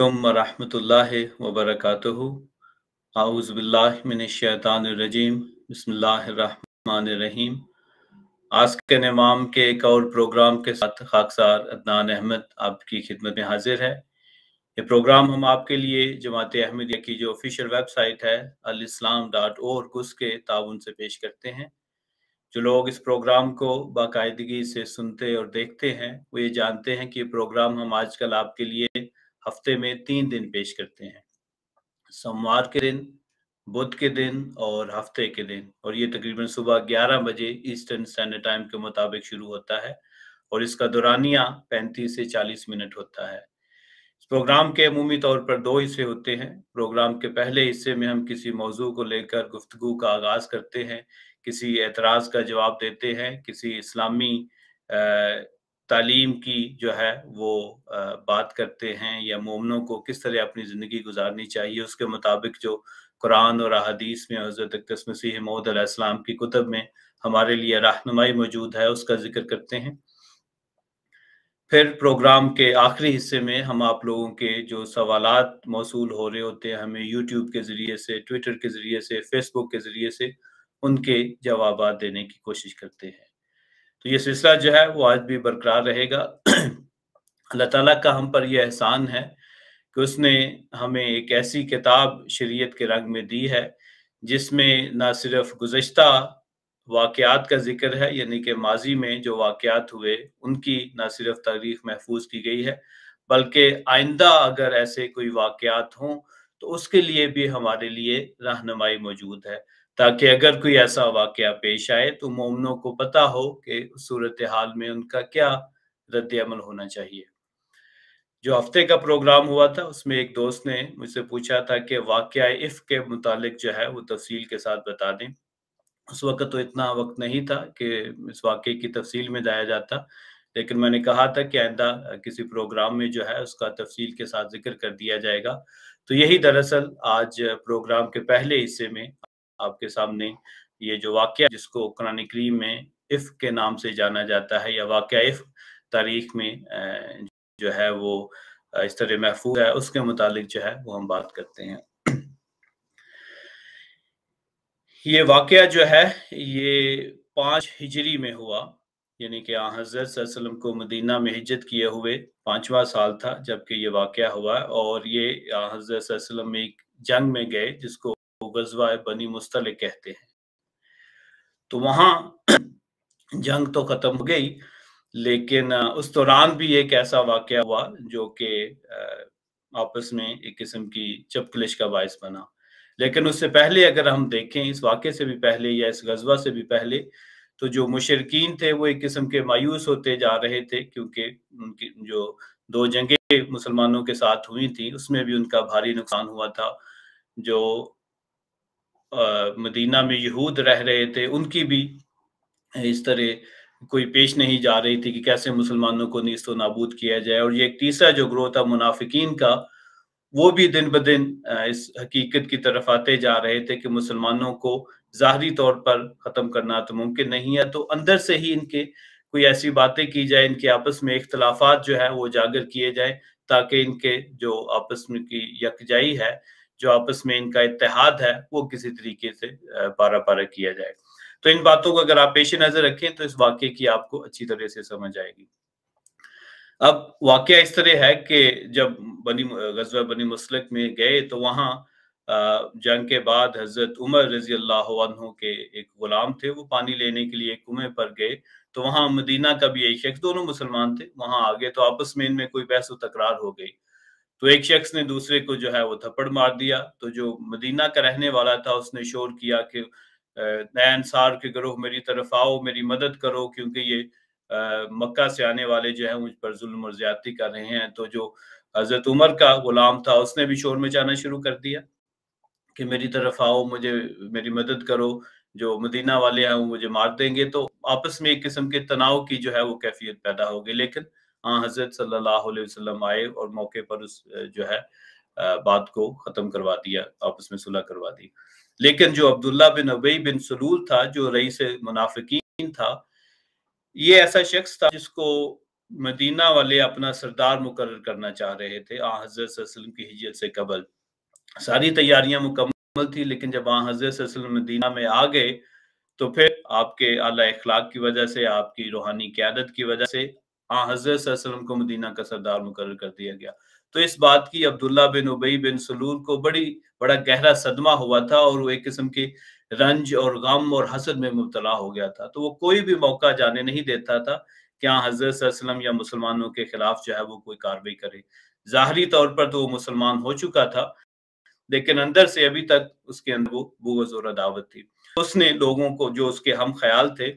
अलैकुम वरहमतुल्लाहि वबरकातुहू। आऊज़ु बिल्लाहि मिनश्शैतानिर्रजीम। बिस्मिल्लाहिर्रहमानिर्रहीम। आज के इमाम के एक और प्रोग्राम के साथ खाकसार अदनान अहमद आपकी खिदमत में हाजिर है। ये प्रोग्राम हम आपके लिए जमात अहमदिया की जो ऑफिशियल वेबसाइट है alislam.org उसके ताउन से पेश करते हैं। जो लोग इस प्रोग्राम को बाकायदगी से सुनते और देखते हैं वो ये जानते हैं कि ये प्रोग्राम हम आजकल आपके लिए हफ्ते में 3 दिन पेश करते हैं, सोमवार के दिन, बुध के दिन और हफ्ते के दिन। और ये तकरीबन सुबह 11 बजे ईस्टर्न स्टैंडर्ड टाइम के मुताबिक शुरू होता है और इसका दौरानिया 35 से 40 मिनट होता है। इस प्रोग्राम के अमूमी तौर पर 2 हिस्से होते हैं। प्रोग्राम के पहले हिस्से में हम किसी मौजू को लेकर गुफ्तगू का आगाज करते हैं, किसी एतराज़ का जवाब देते हैं, किसी इस्लामी तालीम की जो है वो बात करते हैं, या मोमिनों को किस तरह अपनी ज़िंदगी गुजारनी चाहिए उसके मुताबिक जो कुरान और अहादीस में हज़रत अक़दस मसीह मौऊद अलैहिस्सलाम की कुतुब में हमारे लिए रहनुमाई मौजूद है उसका जिक्र करते हैं। फिर प्रोग्राम के आखिरी हिस्से में हम आप लोगों के जो सवालात मौसूल हो रहे होते हैं हमें यूट्यूब के ज़रिए से, ट्विटर के ज़रिए से, फेसबुक के ज़रिए से, उनके जवाबात देने की कोशिश करते हैं। तो ये सिलसिला जो है वो आज भी बरकरार रहेगा। अल्लाह ताला का हम पर यह एहसान है कि उसने हमें एक ऐसी किताब शरीयत के रंग में दी है जिसमें ना सिर्फ गुज़श्ता वाक़यात का ज़िक्र है, यानी कि माज़ी में जो वाक़यात हुए उनकी ना सिर्फ तारीख़ महफूज़ की गई है, बल्कि आइंदा अगर ऐसे कोई वाक़यात हों तो उसके लिए भी हमारे लिए रहनुमाई मौजूद है, ताकि अगर कोई ऐसा वाक़या पेश आए तो मोमिनों को पता हो कि सूरत हाल में उनका क्या रद्द-ए-अमल होना चाहिए। जो हफ्ते का प्रोग्राम हुआ था उसमें एक दोस्त ने मुझसे पूछा था कि वाक़या इफ़्क के मुतालिक जो है वो तफ़सील के साथ बता दें। उस वक़्त तो इतना वक़्त नहीं था कि इस वाक़ये की तफ़सील में जाया जाता, लेकिन मैंने कहा था कि आइंदा किसी प्रोग्राम में जो है उसका तफ़सील के साथ ज़िक्र कर दिया जाएगा। तो यही दरअसल आज प्रोग्राम के पहले हिस्से में आपके सामने ये जो वाक़या जिसको कुरान करीम में इफ़्क के नाम से जाना जाता है, या वाक़या इफ़्क तारीख़ में जो है वो इस तरह महफूज़ है, उसके मुतालिक जो है वो हम बात करते हैं। ये वाक़या जो है ये 5 हिजरी में हुआ, यानी कि हज़रत सल्लल्लाहु अलैहि वसल्लम को मदीना में हिजरत किए हुए 5वां साल था जबकि ये वाक़या हुआ, और ये हज़रत सल्लल्लाहु अलैहि वसल्लम एक जंग में गए जिसको ग़ज़वा बनी मुस्तलिक कहते हैं। तो वहाँ जंग तो ख़त्म हो गई, लेकिन उस दौरान भी एक ऐसा वाक़या हुआ जो कि आपस में एक किस्म की चपकलिश का बाइस बना। लेकिन उससे पहले अगर हम देखें, इस वाक़ये से भी पहले या इस ग़ज़वा से भी पहले, तो जो मुशरिकीन थे वो एक किस्म के मायूस होते जा रहे थे, क्योंकि उनकी जो 2 जंगें मुसलमानों के साथ हुई थी उसमें भी उनका भारी नुकसान हुआ था। जो मदीना में यहूद रह रहे थे उनकी भी इस तरह कोई पेश नहीं जा रही थी कि कैसे मुसलमानों को नीस्तो नाबूद किया जाए। और ये एक तीसरा जो ग्रोह था मुनाफिकीन का, वो भी दिन ब दिन इस हकीकत की तरफ आते जा रहे थे कि मुसलमानों को ज़ाहिरी तौर पर ख़त्म करना तो मुमकिन नहीं है, तो अंदर से ही इनके कोई ऐसी बातें की जाए, इनके आपस में इख्तिलाफ़ात जो है वो उजागर किए जाएँ, ताकि इनके जो आपस में की यकजाई है, जो आपस में इनका इत्तेहाद है, वो किसी तरीके से पारा-पारा किया जाए। तो इन बातों को अगर आप पेश नज़र रखें तो इस वाक़ये की आपको अच्छी तरह से समझ आएगी। अब वाक़या इस तरह है कि जब ग़ज़वा बनी मुस्तलिक में गए तो वहाँ जंग के बाद हज़रत उमर रज़ी अल्लाहु अन्हु के एक ग़ुलाम थे, वो पानी लेने के लिए कुएँ पर गए, तो वहाँ मदीना का भी एक शख्स, दोनों मुसलमान थे, वहाँ आ गए, तो आपस में इनमें कोई बहस व तकरार हो गई। तो एक शख्स ने दूसरे को जो है वो थप्पड़ मार दिया, तो जो मदीना का रहने वाला था उसने शोर किया कि ऐ अंसार के गिरोह मेरी तरफ आओ, मेरी मदद करो, क्योंकि ये मक्का से आने वाले जो हैं मुझ पर ज़ुल्म और ज़्यादती कर रहे हैं। तो जो हज़रत उमर का ग़ुलाम था उसने भी शोर मचाना शुरू कर दिया कि मेरी तरफ आओ, मुझे मेरी मदद करो, जो मदीना वाले हैं वो मुझे मार देंगे। तो आपस में एक किस्म के तनाव की जो है वो कैफ़ियत पैदा हो गई। लेकिन हज़रत सल्लल्लाहु अलैहि वसल्लम आए और मौके पर उस जो है बात को ख़त्म करवा दिया, आपस में सुलह करवा दी। लेकिन जो अब्दुल्ला बिन उबई बिन सलूल था, जो रईस मुनाफ़िकीन था, ये ऐसा शख्स था जिसको मदीना वाले अपना सरदार मुकर्रर करना चाह रहे थे हज़रत सल्लल्लाहु अलैहि वसल्लम की हिजरत से कबल। सारी तैयारियां मुकम्मल थी, लेकिन जब हज़रत सल्लल्लाहु अलैहि वसल्लम मदीना में आ गए तो फिर आपके आला इखलाक की वजह से, आपकी रूहानी क़यादत की वजह से हज़रत सल्लल्लाहु अलैहि वसल्लम को मदीना का सरदार मुकर्रर कर दिया गया। तो इस बात की अब्दुल्ला बिन उबई बिन सलूल को बड़ा गहरा सदमा हुआ था और वो एक किस्म के रंज और गम और हसद में मुब्तला हो गया था। तो वो कोई भी मौका जाने नहीं देता था कि हज़रत सल्लल्लाहु अलैहि वसल्लम या मुसलमानों के खिलाफ जो है वो कोई कार्रवाई करे। ज़ाहिरी तौर पर तो वो मुसलमान हो चुका था, लेकिन अंदर से अभी तक उसके अंदर वो बुग़्ज़ और अदावत थी। उसने लोगों को, जो उसके हम ख्याल थे,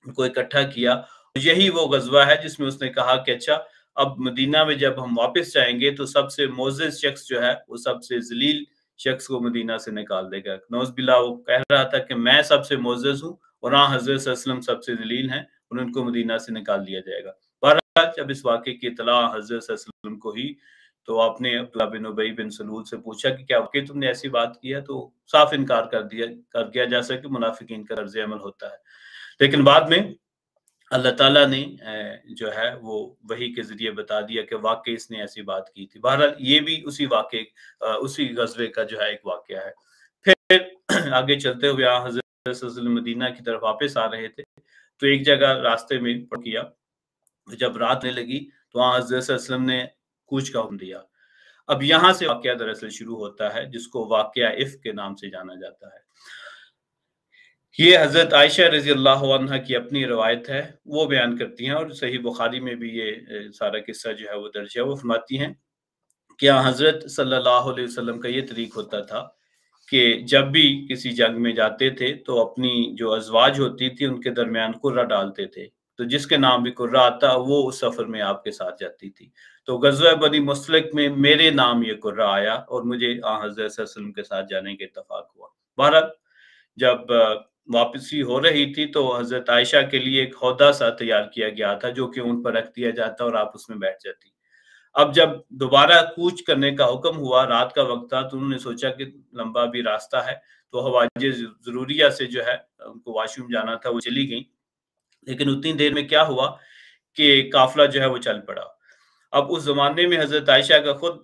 उनको इकट्ठा किया। यही वो ग़ज़वा है जिसमें उसने कहा कि अच्छा, अब मदीना में जब हम वापस जाएंगे तो सबसे मोअज़्ज़ज़ शख्स जो है वो सबसे ज़लील शख्स को मदीना से निकाल देगा। नौज़ुबिल्लाह, वो कह रहा था कि मैं सबसे मोअज़्ज़ज़ हूँ और हज़रत सल्लल्लाहु अलैहि वसल्लम सबसे ज़लील हैं और उनको मदीना से निकाल दिया जाएगा। बहरहाल जब इस वाक़े की इत्तला हज़रत सल्लल्लाहु अलैहि वसल्लम को हुई तो आपने अब्दुल्ला बिन उबई बिन सलूल से पूछा कि क्या वाक़ई तुमने ऐसी बात की है? तो साफ इनकार कर दिया जा सके, मुनाफिकीन का तर्ज़ अमल होता है। लेकिन बाद में अल्लाह ताला ने जो है वो वही के ज़रिए बता दिया कि वाक़ई इसने ऐसी बात की थी। बहरहाल ये भी उसी ग़ज़वे का जो है एक वाक़या है। फिर आगे चलते हुए हज़रत सल्लल्लाहु अलैहि वसल्लम मदीना की तरफ वापस आ रहे थे, तो एक जगह रास्ते में किया, जब रात होने लगी तो हज़रत सल्लल्लाहु अलैहि वसल्लम ने कूच का हुक्म दिया। अब यहाँ से वाक़या दरअसल शुरू होता है, जिसको वाक़या इफ़्क के नाम से जाना जाता है। ये हज़रत आयशा रज़ियल्लाहु अन्हा की अपनी रवायत है, वो बयान करती हैं और सही बुखारी में भी ये सारा किस्सा जो है वो दर्ज है। वो फरमाती हैं कि हज़रत सल्लल्लाहु अलैहि वसल्लम का ये तरीक़ होता था कि जब भी किसी जंग में जाते थे तो अपनी जो अज़वाज होती थी उनके दरमियान कुर्रा डालते थे। तो जिसके नाम भी कुर्रा आता वो उस सफ़र में आपके साथ जाती थी। तो ग़ज़वा बनी मुस्तलिक में मेरे नाम ये कुर्रा आया और मुझे हज़रत सल्लल्लाहु अलैहि वसल्लम के साथ जाने का इत्तेफ़ाक हुआ। बहरहाल जब वापसी हो रही थी तो हज़रत आयशा के लिए एक हौदा सा तैयार किया गया था, जो कि ऊँट पर रख दिया जाता और आप उसमें बैठ जाती। अब जब दोबारा कूच करने का हुक्म हुआ, रात का वक़्त था, तो उन्होंने सोचा कि लंबा भी रास्ता है, तो हवाजे ज़रूरिया से जो है उनको वॉशरूम जाना था, वो चली गईं। लेकिन उतनी देर में क्या हुआ कि काफ़िला जो है वो चल पड़ा। अब उस ज़माने में हज़रत आयशा का खुद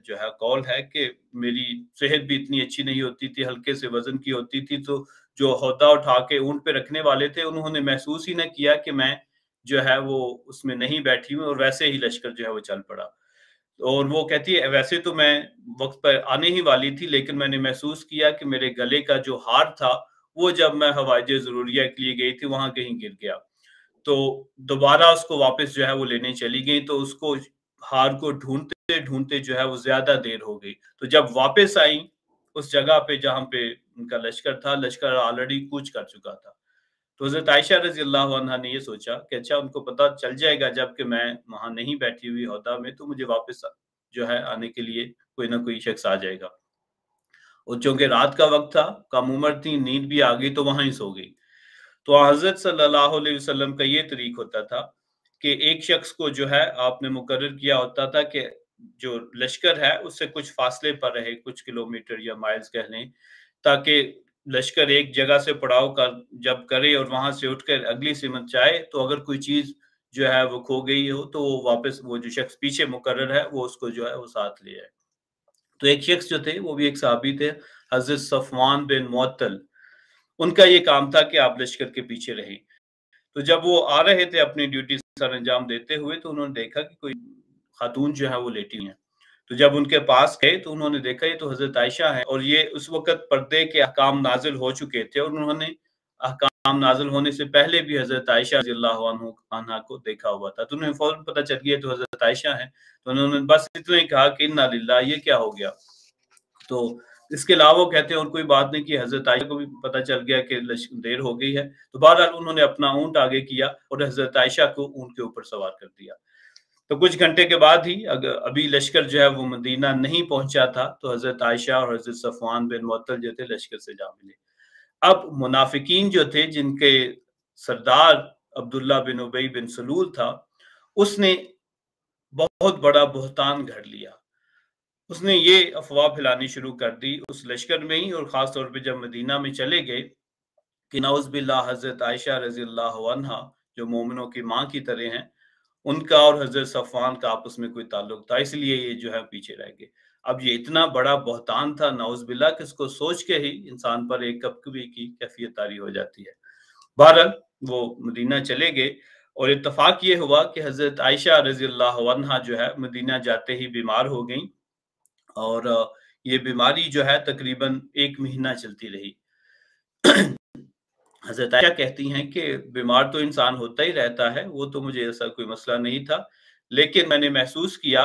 जो है कौल है कि मेरी सेहत भी इतनी अच्छी नहीं होती थी, हल्के से वज़न की होती थी, तो जो हौदा उठा के ऊँट पे रखने वाले थे, उन्होंने महसूस ही ना किया कि मैं जो है वो उसमें नहीं बैठी हूँ और वैसे ही लश्कर जो है वो चल पड़ा। और वो कहती है वैसे तो मैं वक़्त पर आने ही वाली थी, लेकिन मैंने महसूस किया कि मेरे गले का जो हार था, वो जब मैं हवाजे ज़रूरिया के लिए गई थी, वहाँ कहीं गिर गया। तो दोबारा उसको वापस जो है वो लेने चली गई, तो उसको हार को ढूँढते-ढूँढते जो है वो ज़्यादा देर हो गई। तो जब वापस आई उस जगह पे जहाँ पे उनका लश्कर था, लश्कर ऑलरेडी कूच कर चुका था। तो हज़रत आयशा रज़ियल्लाहु अन्हा ने ये सोचा कि अच्छा, उनको पता चल जाएगा जब कि मैं वहाँ नहीं बैठी हुई हौदा में, तो मुझे वापस जो है आने के लिए कोई ना कोई शख्स आ जाएगा। और चूँकि रात का वक़्त था, कम उम्र थी, नींद भी आ गई, तो वहाँ ही सो गई। तो हज़रत सल्लल्लाहु अलैहि वसल्लम का ये तरीक़ होता था कि एक शख्स को जो है आपने मुकर्रर किया होता था कि जो लश्कर है उससे कुछ फ़ासले पर रहे, कुछ किलोमीटर या माइल्स कह लें, ताकि लश्कर एक जगह से पड़ाव कर जब करे और वहाँ से उठकर अगली सिमत जाए, तो अगर कोई चीज़ जो है वो खो गई हो, तो वो वापस वो जो शख्स पीछे मुकर्रर है, वो उसको जो है वो साथ ले आए। तो एक शख्स जो थे, वो भी एक सहाबी थे, हज़रत सफ़वान बिन मुअत्तल। उनका ये काम था कि आप लश्कर के पीछे रहें। तो जब वो आ रहे थे अपनी ड्यूटी सर अंजाम देते हुए, तो उन्होंने देखा कि कोई खातून जो है वो लेटी हुई हैं। तो जब उनके पास गए तो उन्होंने देखा ये तो हज़रत आयशा हैं और ये उस वक़्त पर्दे के अहकाम नाज़िल हो चुके थे और उन्होंने अहकाम नाज़िल होने से पहले भी हज़रत आयशा रज़ियल्लाहु अन्हा को देखा हुआ था। तो उन्हें फ़ौरन पता चल गया तो हज़रत आयशा हैं। तो उन्होंने बस इतना ही कहा कि इन्ना लिल्लाह, ये क्या हो गया? तो इसके अलावा वो कहते हैं और कोई बात नहीं की, हज़रत आयशा को भी पता चल गया कि देर हो गई है। तो बहरहाल उन्होंने अपना ऊँट आगे किया और हज़रत आयशा को ऊँट के ऊपर सवार कर दिया। तो कुछ घंटे के बाद ही अभी लश्कर जो है वो मदीना नहीं पहुँचा था, तो हज़रत आयशा और हज़रत सफ़वान बिन मुअत्तल जो थे लश्कर से जा मिले। अब मुनाफिकीन जो थे, जिनके सरदार अब्दुल्ला बिन उबई बिन सलूल था, उसने बहुत बड़ा बुहतान घड़ लिया। उसने ये अफ़वाह फैलानी शुरू कर दी उस लश्कर में ही, और ख़ास तौर पे जब मदीना में चले गए कि नाउज़ बिल्लाह हज़रत आयशा रज़ियल्लाहु अन्हा जो मोमिनों की माँ की तरह हैं, उनका और हजरत सफवान का आपस में कोई ताल्लुक था, इसलिए ये जो है पीछे रह गए। अब ये इतना बड़ा बहतान था नाउज़ुबिल्लाह कि इसको सोच के ही इंसान पर एक कभी की कैफियत तारी हो जाती है। बहरहाल वो मदीना चले गए और इत्तफाक ये हुआ कि हजरत आयशा रज़ियल्लाहु अन्हा जो है मदीना जाते ही बीमार हो गईं और ये बीमारी जो है तकरीबन 1 महीना चलती रही। हज़रत आयशा कहती हैं कि बीमार तो इंसान होता ही रहता है, वो तो मुझे ऐसा कोई मसला नहीं था। लेकिन मैंने महसूस किया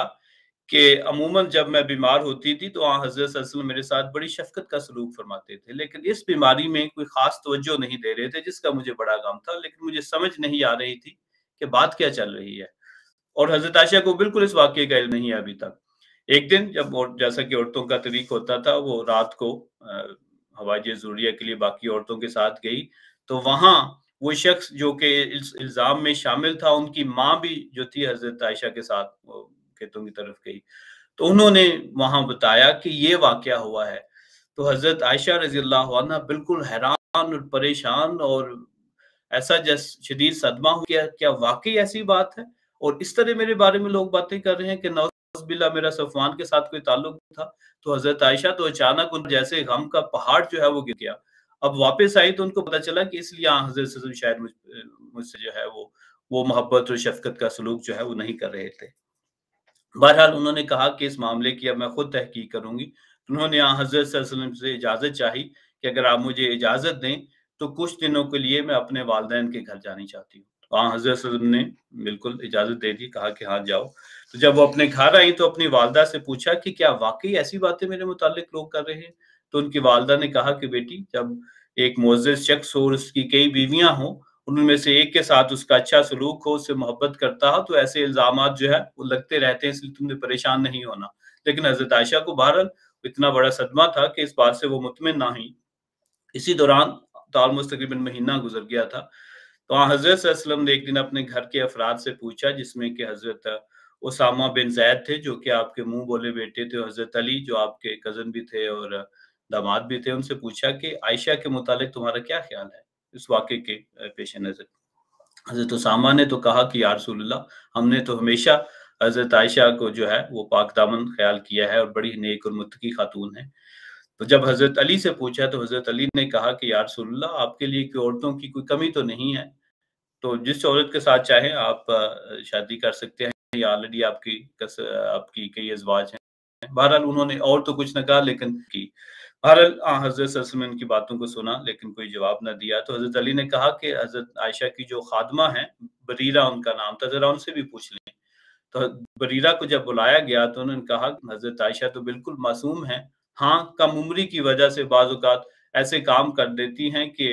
कि अमूमन जब मैं बीमार होती थी तो हज़रत सल्लल्लाहु अलैहि वसल्लम मेरे साथ बड़ी शफ़क़त का सलूक फरमाते थे। लेकिन इस बीमारी में कोई ख़ास तवज्जो नहीं दे रहे थे, जिसका मुझे बड़ा गम था। लेकिन मुझे समझ नहीं आ रही थी कि बात क्या चल रही है। और हज़रत आयशा को बिल्कुल इस वाक़ये का इल्म नहीं है अभी तक। एक दिन जब और जैसा कि औरतों का तरीक़ होता था, वो रात को हवाइज ज़रूरिया के लिए बाकी औरतों के साथ गई, तो वहाँ वो शख्स जो कि इल्ज़ाम में शामिल था, उनकी माँ भी जो थी हज़रत आयशा के साथ खेतों की तरफ गई। तो उन्होंने वहाँ बताया कि ये वाक़या हुआ है। तो हज़रत आयशा रज़ियल्लाहु अन्हा बिल्कुल हैरान और परेशान और ऐसा शदीद सदमा हो गया, क्या वाक़ई ऐसी बात है? और इस तरह मेरे बारे में लोग बातें कर रहे हैं कि नौज़ुबिल्लाह मेरा सफ़वान के साथ कोई ताल्लुक था। तो हज़रत आयशा तो अचानक उन जैसे गम का पहाड़ जो है वो गिर गया। अब वापस आई तो उनको पता चला कि इसलिए हज़रत सल्लल्लाहु शायद मुझसे जो है वो मोहब्बत और शफ़क़त का सलूक जो है वो नहीं कर रहे थे। बहरहाल उन्होंने कहा कि इस मामले की अब मैं खुद तहकीक करूँगी। उन्होंने हज़रत सल्लल्लाहु अलैहि वसल्लम से इजाज़त चाही कि अगर आप मुझे इजाज़त दें, तो कुछ दिनों के लिए मैं अपने वालिदैन के घर जानी चाहती हूँ। हज़रत सल्लल्लाहु अलैहि वसल्लम ने बिल्कुल इजाज़त दे दी, कहा कि हाँ, जाओ। तो जब वो अपने घर आई तो अपनी वालिदा से पूछा कि क्या वाक़ई ऐसी बातें मेरे मुताल्लिक लोग कर रहे हैं? तो उनकी वालिदा ने कहा कि बेटी, जब एक मुअज़्ज़ज़ शख्स हो और उसकी कई बीवियाँ हों, उनमें से एक के साथ उसका अच्छा सलूक हो, उससे मोहब्बत करता हो, तो ऐसे इल्ज़ामात जो है वो लगते रहते हैं, इसलिए तुमने परेशान नहीं होना। लेकिन हज़रत आयशा को बहरहाल इतना बड़ा सदमा था कि इस बात से वो मुतमिन ना हुईं। इसी दौरान ऑलमोस्ट तकरीबन महीना गुज़र गया था। तो हज़रत सल्लल्लाहु अलैहि वसल्लम ने एक दिन अपने घर के अफ़राद से पूछा, जिसमें कि हज़रत उसामा बिन ज़ैद थे, जो कि आपके मुँह बोले बेटे थे, हज़रत अली जो आपके कज़न भी थे और दामाद भी थे, उनसे पूछा कि आयशा के मुतालिक तुम्हारा क्या ख़्याल है, इस वाक़ये के पेश नज़र? हज़रत उसामा ने तो कहा कि या रसूलल्लाह, हमने तो हमेशा हज़रत आयशा को जो है वो पाक-दामन ख़्याल किया है और बड़ी नेक और मुत्तकी खातून है। तो जब हज़रत अली से पूछा तो हज़रत अली ने कहा कि या रसूलल्लाह, आपके लिए कोई औरतों की कोई कमी तो नहीं है, तो जिस औरत के साथ चाहें आप शादी कर सकते हैं, या ऑलरेडी आपकी कई अज़वाज हैं। बहरहाल उन्होंने और तो कुछ न कहा, लेकिन की बहरहाल हज़रत सल्लल्लाहु अलैहि वसल्लम ने उनकी बातों को सुना, लेकिन कोई जवाब ना दिया। तो हज़रत अली ने कहा कि हज़रत आयशा की जो खादमा हैं, बरीरा उनका नाम था, ज़रा उनसे भी पूछ लें। तो बरीरा को जब बुलाया गया तो उन्होंने कहा हज़रत आयशा तो बिल्कुल मासूम हैं। हाँ, कम उम्री की वजह से बाज़ औक़ात ऐसे काम कर देती हैं कि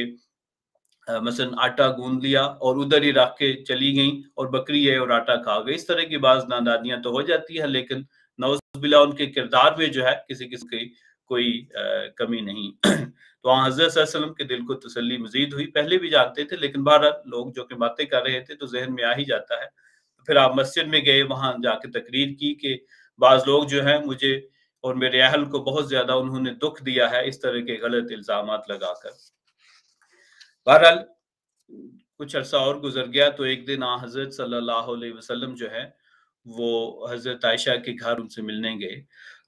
मसलन आटा गूँध लिया और उधर ही रख के चली गईं और बकरी है और आटा खा गई। इस तरह की बाज़ नादानियाँ तो हो जाती हैं, लेकिन नऊज़ुबिल्लाह उनके किरदार में जो है किसी की कोई कमी नहीं। तो हज़रत सल्लल्लाहु अलैहि वसल्लम के दिल को तसल्ली मज़ीद हुई। पहले भी जानते थे, लेकिन बहरहाल लोग जो कि बातें कर रहे थे तो ज़हन में आ ही जाता है। फिर आप मस्जिद में गए, वहाँ जाके तकरीर की कि बाज़ लोग जो हैं मुझे और मेरे अहल को बहुत ज़्यादा उन्होंने दुःख दिया है इस तरह के गलत इल्ज़ामात लगाकर। बहरहाल कुछ अरसा और गुज़र गया तो एक दिन हज़रत सल्लल्लाहु अलैहि वसल्लम जो है वो हज़रत आयशा के घर उनसे मिलने गए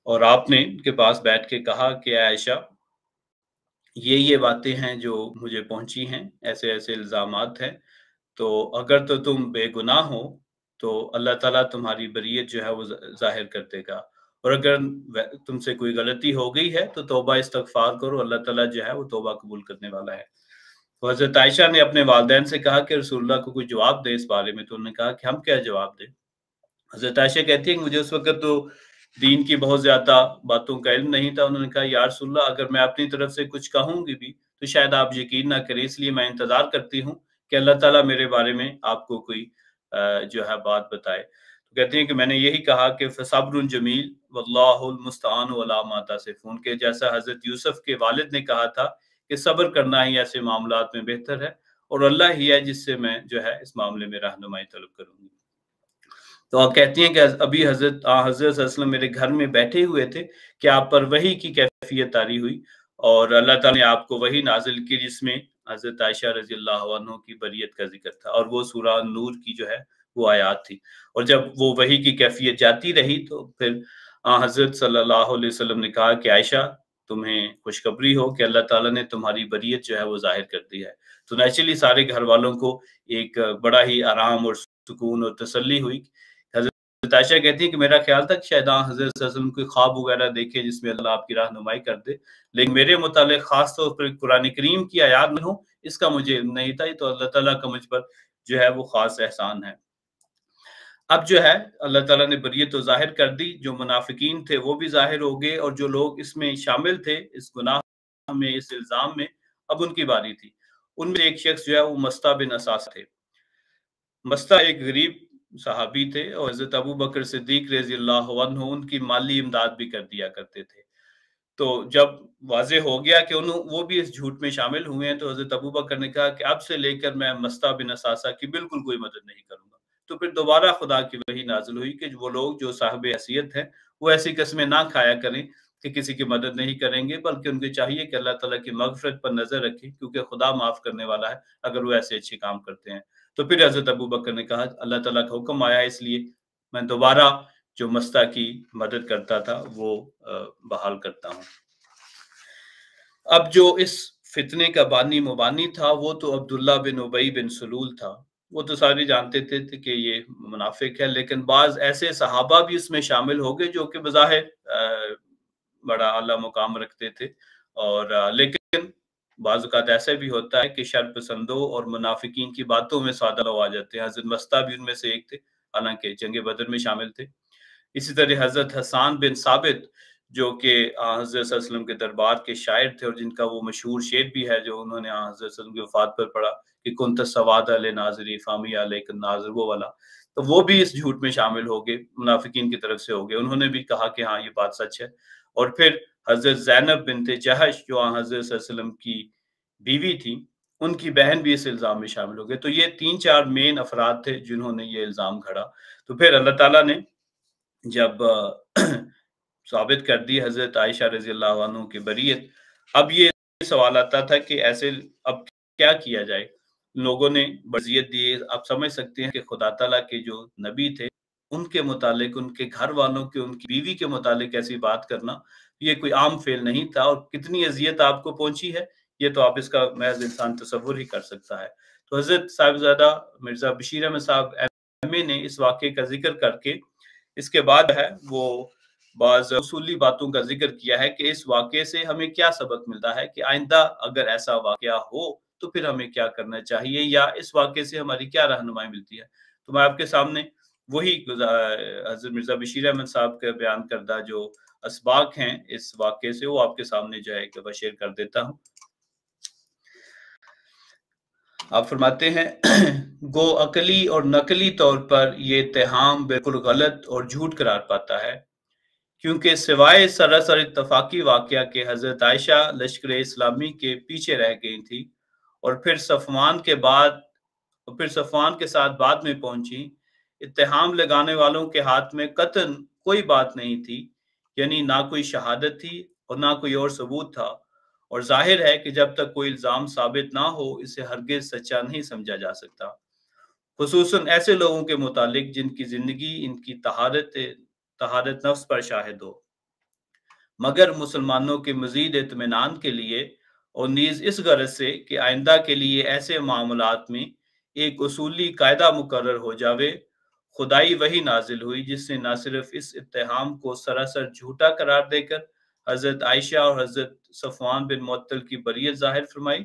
और आपने उनके पास बैठ के कहा कि आयशा, ये बातें हैं जो मुझे पहुँची हैं, ऐसे-ऐसे इल्ज़ामात हैं, तो अगर तो तुम बेगुनाह हो, तो अल्लाह ताला तुम्हारी बरीयत जो है वो ज़ाहिर कर देगा, और अगर तुमसे कोई गलती हो गई है तो तौबा इस्तग़फ़ार करो, अल्लाह ताला जो है वो तौबा कबूल करने वाला है। तो हज़रत आयशा ने अपने वालिदैन से कहा कि रसूलुल्लाह को कोई जवाब दें इस बारे में, तो उन्होंने कहा कि हम क्या जवाब दें? हज़रत आयशा कहती है कि मुझे उस वक़्त तो दीन की बहुत ज़्यादा बातों का इल्म नहीं था। उन्होंने कहा या रसूलल्लाह, अगर मैं अपनी तरफ से कुछ कहूँगी भी तो शायद आप यकीन ना करें, इसलिए मैं इंतज़ार करती हूँ कि अल्लाह ताला मेरे बारे में आपको कोई जो है बात बताए। तो कहती हैं कि मैंने यही कहा कि फ़सब्रुन जमील वल्लाहुल मुस्तआनु अला मा तसिफ़ून, के जैसा हज़रत यूसुफ के वालिद ने कहा था कि सब्र करना ही ऐसे मामलात में बेहतर है, और अल्लाह ही है जिससे मैं जो है इस मामले में रहनुमाई तलब करूँगी। तो आप कहती हैं कि अभी हज़रत सल्लल्लाहु अलैहि वसल्लम मेरे घर में बैठे हुए थे कि आप पर वही की कैफ़ियत तारी हुई और अल्लाह ताला ने आपको वही नाज़िल की जिसमें حضرت عائشہ رضی اللہ عنہ کی بریت کا ذکر تھا، اور وہ سورہ نور کی جو ہے وہ آیات تھی۔ اور جب وہ وحی کی کیفیت جاتی رہی تو پھر حضرت صلی اللہ علیہ وسلم نے کہا کہ عائشہ تمہیں خوشخبری ہو کہ اللہ تعالیٰ نے تمہاری بریت جو ہے وہ ظاہر کر دی ہے۔ تو نیچرلی سارے گھر والوں کو ایک بڑا ہی آرام اور سکون اور تسلی ہوئی۔ حضرت عائشہ کہتی ہیں کہ میرا خیال تھا کہ شاید حضرت صلی اللہ علیہ وسلم کوئی خواب وغیرہ دیکھے جس میں اللہ آپ کی رہنمائی کر دے، لیکن میرے متعلق خاص طور پر قرآن کریم کی آیات میں ہوں اس کا مجھے علم نہیں تھا، تو اللہ تعالیٰ کا مجھ پر جو ہے وہ خاص احسان ہے۔ اب جو ہے اللہ تعالیٰ نے بریت تو ظاہر کر دی، جو منافقین تھے وہ بھی ظاہر ہو گئے، اور جو لوگ اس میں شامل تھے اس گناہ میں، اس الزام میں، اب ان کی باری تھی۔ ان میں ایک شخص جو ہے وہ مستہ بن اساس تھے۔ مستہ ایک غریب صحابی تھے، اور حضرت ابو بکر صدیق رضی اللہ عنہ ان کی مالی امداد بھی کر دیا کرتے تھے۔ تو جب واضح ہو گیا کہ وہ بھی اس جھوٹ میں شامل ہوئے ہیں، تو حضرت ابو بکر نے کہا کہ اب سے لے کر میں مستہ بن اساسہ کی بالکل کوئی مدد نہیں کروں گا۔ تو پھر دوبارہ خدا کی وحی نازل ہوئی کہ وہ لوگ جو صاحب حیثیت ہیں وہ ایسی قسمیں نہ کھایا کریں کہ کسی کی مدد نہیں کریں گے، بلکہ ان کو چاہیے کہ اللہ تعالیٰ کی مغفرت پر نظر رکھیں، کیونکہ خدا معاف کرنے والا ہے اگر وہ ایسے اچھے کام کرتے ہیں۔ تو پھر حضرت ابو بکر نے کہا اللہ تعالیٰ کا حکم آیا، اس لیے میں دوبارہ جو مستہ کی مدد کرتا تھا وہ بحال کرتا ہوں۔ اب جو اس فتنے کا بانی مبانی تھا وہ تو عبداللہ بن ابی بن سلول تھا۔ وہ تو سارے جانتے تھے کہ یہ منافق ہے، لیکن بعض ایسے صحابہ بھی اس میں شامل ہو گئے جو کہ بظاہر بڑا اعلیٰ مقام رکھتے تھے، اور لیکن بعض اوقات ایسا بھی ہوتا ہے کہ شر پسندوں اور منافقین کی باتوں میں سادہ لوگ آ جاتے ہیں۔ حضرت مستہ بھی ان میں سے ایک تھے، حالانکہ جنگ بدر میں شامل تھے۔ اسی طرح حضرت حسان بن ثابت جو کہ حضرت صلی اللہ علیہ وسلم کے دربار کے شاعر تھے، اور جن کا وہ مشہور شعر بھی ہے جو انہوں نے حضرت صلی اللہ علیہ وسلم کی وفات پر پڑھا کہ کنت سواد لناظری فامی علیک الناظر، وہ والا، تو وہ بھی اس جھوٹ میں شامل ہو گئے، منافقین کی طرف سے ہو گئے۔ انہوں نے بھی کہا کہ ہاں یہ بات سچ ہے۔ اور پھر حضرت زینب بنت جہش جو حضرت صلی اللہ علیہ وسلم کی بیوی تھی، ان کی بہن بھی اس الزام میں شامل ہو گئے۔ تو یہ 3-4 مین افراد تھے جنہوں نے یہ الزام گھڑا۔ تو پھر اللہ تعالیٰ نے جب ثابت کر دی حضرت عائشہ رضی اللہ عنہ کی بریت، اب یہ سوال آتا تھا کہ ایسے اب کیا کیا جائے۔ لوگوں نے بڑزیت دی۔ آپ سمجھ سکتے ہیں کہ خدا تعالیٰ کے جو نبی تھے ان کے متعلق، ان کے گھر والوں کے، ان کی بیوی کے متعلق ایسی بات کرنا یہ کوئی عام فعل نہیں تھا، اور کتنی اذیت آپ کو پہنچی ہے یہ تو آپ اس کا محض انسان تصور ہی کر سکتا ہے۔ تو حضرت صاحبزادہ مرزا بشیر احمد صاحب ایم نے اس واقعے کا ذکر کر کے اس کے بعد ہے وہ بعض اصولی باتوں کا ذکر کیا ہے کہ اس واقعے سے ہمیں کیا سبق ملتا ہے، کہ آئندہ اگر ایسا واقعہ ہو تو پھر ہمیں کیا کرنا چاہیے، یا اس واقعے سے ہماری کیا رہنمائی ملتی ہے۔ تو میں آپ کے سامنے وہی حضرت مرزا بشیر احمد صاحب کا بیان کردہ جو اسباق ہیں اس واقعے سے، وہ آپ کے سامنے جو ہے ایک دفعہ شیئر کر دیتا ہوں۔ آپ فرماتے ہیں گو عقلی اور نقلی طور پر یہ اتہام بالکل غلط اور جھوٹ قرار پاتا ہے، کیونکہ سوائے سراسر اتفاقی واقعہ کے حضرت عائشہ لشکر اسلامی کے پیچھے رہ گئی تھی، اور پھر صفوان کے ساتھ بعد میں پہنچی۔ اتہام لگانے والوں کے ہاتھ میں قطعاً کوئی بات نہیں تھی، یعنی نہ کوئی شہادت تھی اور نہ کوئی اور ثبوت تھا، اور ظاہر ہے کہ جب تک کوئی الزام ثابت نہ ہو اسے ہرگز سچا نہیں سمجھا جا سکتا، خصوصاً ایسے لوگوں کے متعلق جن کی زندگی ان کی طہارت نفس پر شاہد ہو۔ مگر مسلمانوں کے مزید اطمینان کے لیے اور نیز اس غرض سے کہ آئندہ کے لیے ایسے معاملات میں ایک اصولی قاعدہ مقرر ہو جاوے، خدائی وحی نازل ہوئی جس نے نہ صرف اس اتہام کو سراسر جھوٹا قرار دے کر حضرت عائشہ اور حضرت صفوان بن معطل کی بریت ظاہر فرمائی،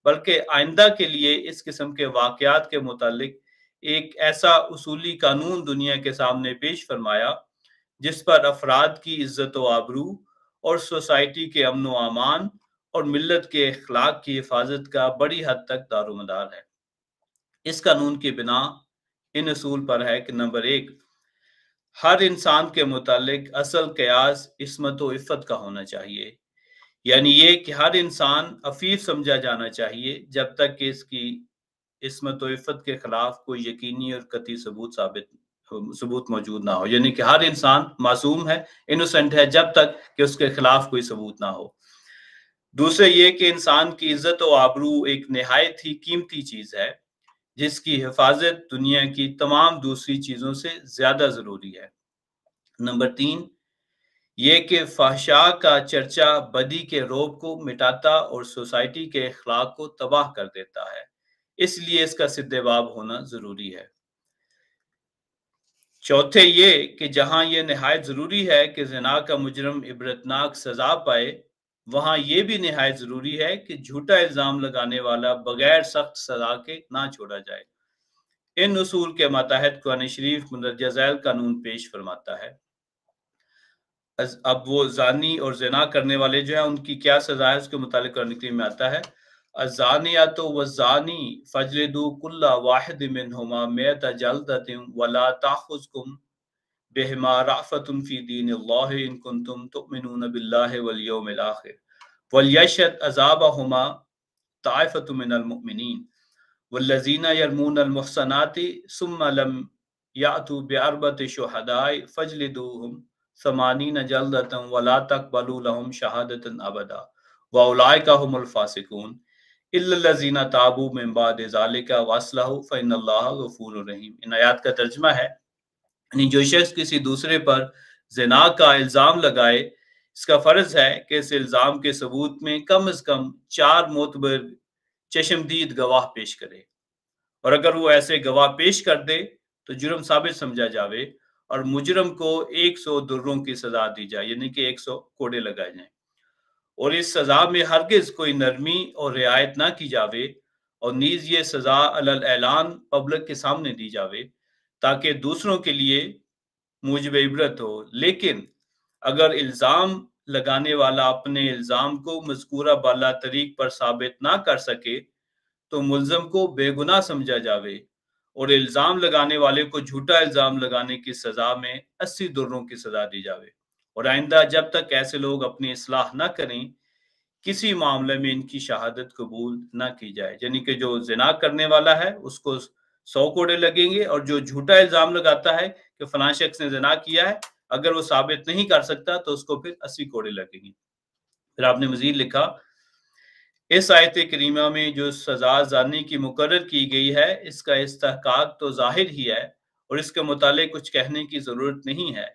بلکہ آئندہ کے لیے اس قسم کے واقعات کے متعلق ایک ایسا اصولی قانون دنیا کے سامنے پیش فرمایا جس پر افراد کی عزت و آبرو اور سوسائٹی کے امن و امان اور ملت کے اخلاق کی حفاظت کا بڑی حد تک دار و مدار ہے۔ اس قانون کی بنا ان اصول پر ہے کہ نمبر 1، ہر انسان کے متعلق اصل قیاس عصمت و عفت کا ہونا چاہیے، یعنی یہ کہ ہر انسان عفیف سمجھا جانا چاہیے جب تک کہ اس کی عصمت و عفت کے خلاف کوئی یقینی اور قطعی ثبوت موجود نہ ہو، یعنی کہ ہر انسان معصوم ہے، انوسنٹ ہے جب تک کہ اس کے خلاف کوئی ثبوت نہ ہو۔ दूसरे ये कि इंसान की इज्जत और आबरू एक नहायत ही कीमती चीज है जिसकी हिफाजत दुनिया की तमाम दूसरी चीजों से ज्यादा जरूरी है। नंबर 3 ये कि फहशा का चर्चा बदी के रोब को मिटाता और सोसाइटी के अखलाक को तबाह कर देता है, इसलिए इसका सिद्देबाब होना जरूरी है। चौथे ये कि जहां ये निहायत जरूरी है कि ज़िना का मुजरम इबरतनाक सजा पाए, वहां ये भी निहायत जरूरी है कि झूठा इल्जाम लगाने वाला बगैर सख्त सजा के ना छोड़ा जाए। इन उसूल के मातहत कुरान शरीफ मंदरजा झैल कानून पेश फरमाता है। अब वो जानी और ज़िना करने वाले जो है उनकी क्या सजा है उसके मुतालिक कुरान करीम में आता है, अज़ानियतु वज़्ज़ानी फजलिदू कुल्ला वाहिद मिनहुमा मिअता जल्दतिन वला ताखुज़कुम बिहिमा रअफ़तुन फ़ी दीनिल्लाहि इन कुंतुम तुअमिनून बिल्लाहि वल यौमिल आखिर वलयशहद अज़ाबहुमा ताइफ़तुम मिनल मुअमिनीन वल्लज़ीना यरमूनल मुहसनाति सुम्मा लम यातू बिअरबति शुहदाए फजलिदूहुम समानीन जल्दतन वला तक़बलू लहुम शहादतन अबदा व उलाइका हुमुल फासिकून इल्लल्लज़ीना ताबू मिन बाद ज़ालिका वअस्लहू फ़इन्नल्लाहा गफूरुर रहीम। इन आयत का तर्जुमा है, यानी जो शख्स किसी दूसरे पर ज़िना का इल्ज़ाम लगाए, इसका फर्ज है कि इस इल्ज़ाम के सबूत में कम से कम 4 मोतबर चश्मदीद गवाह पेश करे, और अगर वो ऐसे गवाह पेश कर दे तो जुर्म साबित समझा जावे और मुजरम को 100 दुर्रों की सजा दी जाए, यानी कि 100 कोड़े लगाए जाएं। और इस सजा में हरगिज कोई नरमी और रियायत ना की जावे, और नीज ये सजा अलल ऐलान पब्लिक के सामने दी जावे ताकि दूसरों के लिए मूजिब इबरत हो। लेकिन अगर इल्ज़ाम लगाने वाला अपने इल्ज़ाम को मज़कूरा बाला तरीक पर साबित ना कर सके तो मुल्ज़म को बेगुनाह समझा जावे और इल्ज़ाम लगाने वाले को झूठा इल्ज़ाम लगाने की सज़ा में 80 दुर्रों की सज़ा दी जावे। और आइंदा जब तक ऐसे लोग अपनी इस्लाह न करें, किसी मामले में इनकी शहादत कबूल न की जाए, यानी कि जो ज़िना करने वाला है उसको 100 कोड़े लगेंगे, और जो झूठा इल्ज़ाम लगाता है कि फलां शख्स ने ज़िना किया है, अगर वो साबित नहीं कर सकता तो उसको फिर 80 कोड़े लगेंगे। फिर आपने मज़ीद लिखा, इस आयत करीमा में जो सजा जानी की मुकर्रर की गई है, इसका इस्तेहकाक तो जाहिर ही है और इसके मुतालिक कुछ कहने की ज़रूरत नहीं है।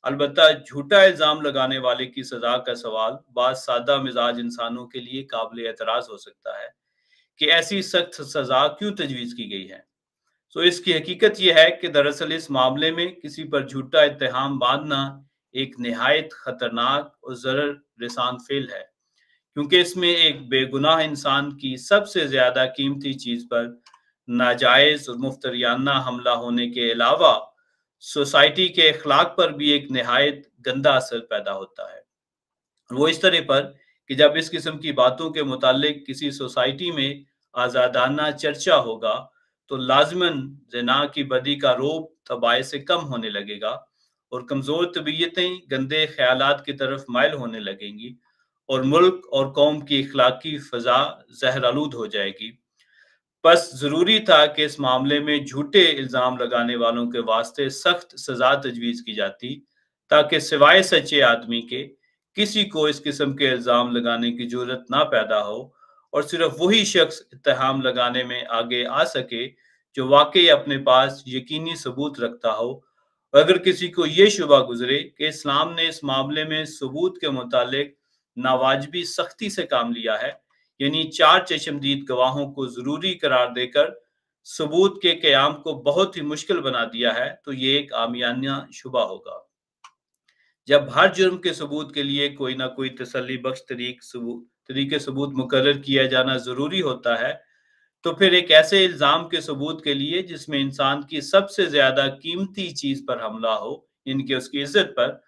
अलबत्ता झूठा इल्ज़ाम लगाने वाले की सजा का सवाल बाज़ सादा मिजाज इंसानों के लिए काबिल एतराज़ हो सकता है कि ऐसी सख्त सजा क्यों तजवीज़ की गई है। तो इसकी हकीकत यह है कि दरअसल इस मामले में किसी पर झूठा इत्तेहाम बांधना एक निहायत खतरनाक और ज़रर रसान फेल है, क्योंकि इसमें एक बेगुनाह इंसान की सबसे ज्यादा कीमती चीज पर नाजायज और मुफ्तरियाना हमला होने के अलावा सोसाइटी के अखलाक पर भी एक निहायत गंदा असर पैदा होता है। वो इस तरह पर कि जब इस किस्म की बातों के मुतालिक किसी सोसाइटी में आज़ादाना चर्चा होगा तो लाजमन ज़िना की बदी का रोब तबाही से कम होने लगेगा और कमज़ोर तबीयतें गंदे ख्यालात की तरफ माइल होने लगेंगी और मुल्क और कौम की इखलाकी फ़ज़ा ज़हरालूद हो जाएगी। बस ज़रूरी था कि इस मामले में झूठे इल्ज़ाम लगाने वालों के वास्ते सख्त सज़ा तजवीज़ की जाती, ताकि सिवाय सच्चे आदमी के किसी को इस किस्म के इल्ज़ाम लगाने की ज़रूरत ना पैदा हो और सिर्फ वही शख्स इत्तेहाम लगाने में आगे आ सके जो वाकई अपने पास यकीनी सबूत रखता हो। अगर किसी को ये शुबा गुजरे कि इस्लाम ने इस मामले में सबूत के मुतालिक नावाजिबी सख्ती से काम लिया है, यानी 4 चश्मदीद गवाहों को जरूरी करार देकर सबूत के क़याम को बहुत ही मुश्किल बना दिया है, तो ये एक आमियाना शुबा होगा। जब हर जुर्म के सबूत के लिए कोई ना कोई तसल्ली बख्श तरीके सबूत मुकर्रर किया जाना जरूरी होता है, तो फिर एक ऐसे इल्जाम के सबूत के लिए जिसमें इंसान की सबसे ज्यादा कीमती चीज पर हमला हो, इनके उसकी इज्जत पर,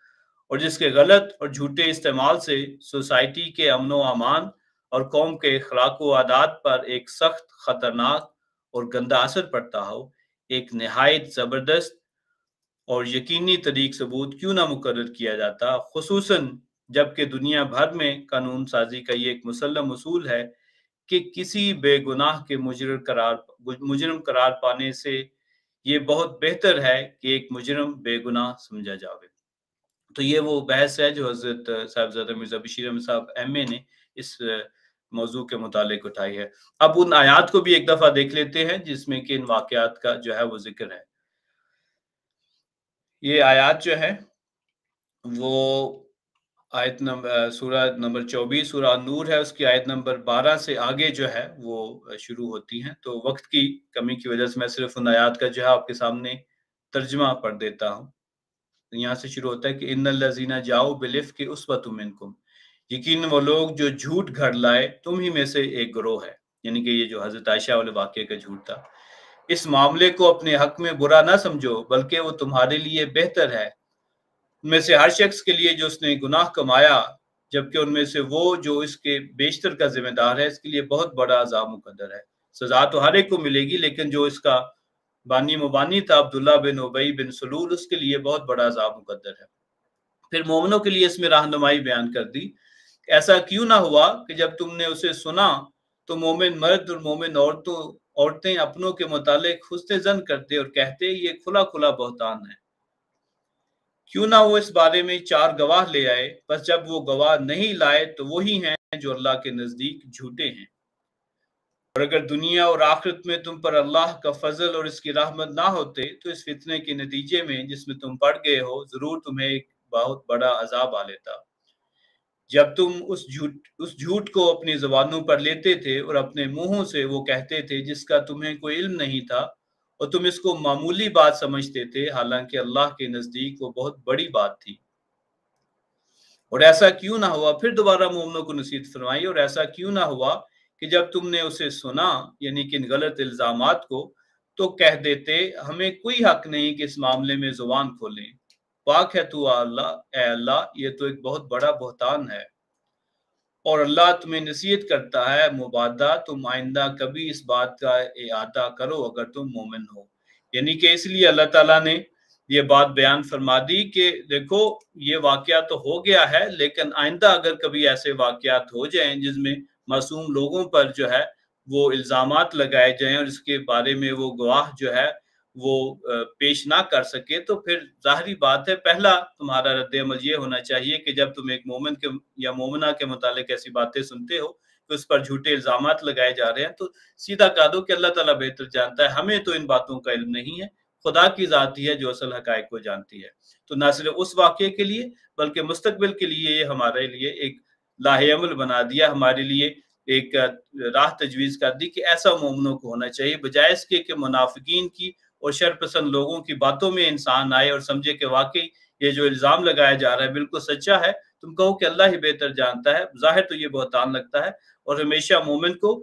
और जिसके गलत और झूठे इस्तेमाल से सोसाइटी के अमन व अमान और कौम के अखलाक व आदात पर एक सख्त, खतरनाक और गंदा असर पड़ता हो, एक नहायत ज़बरदस्त और यकीनी तरीक सबूत क्यों ना मुकर्रर किया जाता, खुसूसन जबकि दुनिया भर में कानून साजी का ये एक मुसल्लम उसूल है कि किसी बेगुनाह के मुजरम करार पाने से ये बहुत बेहतर है कि एक मुजरम बेगुनाह समझा जावे। तो ये वो बहस है जो हजरत साहिबजादा मिर्जा बशीर अहमद साहब MA ने اس موضوع کے متعلق اٹھائی ہے۔ اب ان آیات کو بھی ایک دفعہ دیکھ لیتے ہیں جس میں کہ ان واقعات کا جو ہے وہ ذکر ہے۔ یہ آیات جو ہے وہ آیت نمبر سورہ نمبر 24 سورہ نور ہے، اس کی آیت نمبر 12 سے آگے جو ہے وہ شروع ہوتی ہیں۔ تو وقت کی کمی کی وجہ سے میں صرف ان آیات کا جو ہے آپ کے سامنے ترجمہ پڑھ دیتا ہوں۔ یہاں سے شروع ہوتا ہے کہ ان الذین جاؤ بالافک اسوۃ منکم، یقین وہ لوگ جو جھوٹ گھڑ لائے تم ہی میں سے ایک گروہ ہے، یعنی کہ یہ جو حضرت عائشہ والے واقعے کا جھوٹ تھا۔ اس معاملے کو اپنے حق میں برا نہ سمجھو بلکہ وہ تمہارے لیے بہتر ہے۔ ان میں سے ہر شخص کے لیے جو اس نے گناہ کمایا، جبکہ ان میں سے وہ جو اس کے بیشتر کا ذمہ دار ہے، اس کے لیے بہت بڑا عذاب مقدر ہے۔ سزا تو ہر ایک کو ملے گی، لیکن جو اس کا بانی مبانی تھا عبداللہ بن ابی بن سلول، اس کے لیے بہت بڑا عذاب مقدر ہے۔ پھر مومنوں کے لیے اس میں رہنمائی بیان کر دی۔ ایسا کیوں نہ ہوا کہ جب تم نے اسے سنا تو مومن مرد اور مومن عورتیں اپنوں کے متعلق حسن ظن کرتے اور کہتے یہ کھلا کھلا بہتان ہے۔ کیوں نہ وہ اس بارے میں 4 گواہ لے آئے، بس جب وہ گواہ نہیں لائے تو وہی ہیں جو اللہ کے نزدیک جھوٹے ہیں۔ اور اگر دنیا اور آخرت میں تم پر اللہ کا فضل اور اس کی رحمت نہ ہوتے تو اس فتنے کے نتیجے میں جس میں تم پڑ گئے ہو ضرور تمہیں ایک بہت بڑا عذاب آ لیتا۔ جب تم اس جھوٹ کو اپنی زبانوں پر لیتے تھے اور اپنے منہوں سے وہ کہتے تھے جس کا تمہیں کوئی علم نہیں تھا، اور تم اس کو معمولی بات سمجھتے تھے، حالانکہ اللہ کے نزدیک وہ بہت بڑی بات تھی۔ اور ایسا کیوں نہ ہوا، پھر دوبارہ مومنوں کو نصیحت فرمائی، اور ایسا کیوں نہ ہوا کہ جب تم نے اسے سنا، یعنی کہ ان غلط الزامات کو، تو کہہ دیتے ہمیں کوئی حق نہیں کہ اس معاملے میں زبان کھولیں، پاک ہے تو اللہ، اے اللہ یہ تو ایک بہت بڑا بہتان ہے۔ اور اللہ تمہیں نصیحت کرتا ہے مبادہ تم آئندہ کبھی اس بات کا اعادہ کرو اگر تم مومن ہو، یعنی کہ اس لیے اللہ تعالیٰ نے یہ بات بیان فرما دی کہ دیکھو یہ واقعہ تو ہو گیا ہے، لیکن آئندہ اگر کبھی ایسے واقعات ہو جائیں جس میں معصوم لوگوں پر جو ہے وہ الزامات لگائے جائیں اور اس کے بارے میں وہ گواہ جو ہے وہ پیش نہ کر سکے، تو پھر ظاہری بات ہے پہلا تمہارا رد عمل یہ ہونا چاہیے کہ جب تم ایک مومن کے یا مومنہ کے متعلق ایسی باتیں سنتے ہو کہ اس پر جھوٹے الزامات لگائے جا رہے ہیں، تو سیدھا کہہ دو کہ اللہ تعالیٰ بہتر جانتا ہے، ہمیں تو ان باتوں کا علم نہیں ہے، خدا کی ذات ہی ہے جو اصل حقائق کو جانتی ہے۔ تو نہ صرف اس واقعے کے لیے بلکہ مستقبل کے لیے یہ ہمارے لیے ایک لاہ عمل بنا دیا، ہمارے لیے ایک راہ تجویز کر دی کہ ایسا مومنوں کو ہونا چاہیے، بجائے اس کے کہ منافقین کی اور شر پسند لوگوں کی باتوں میں انسان آئے اور سمجھے کہ واقعی یہ جو الزام لگایا جا رہا ہے بالکل سچا ہے، تم کہو کہ اللہ ہی بہتر جانتا ہے، ظاہر تو یہ بہتان لگتا ہے۔ اور ہمیشہ مومن کو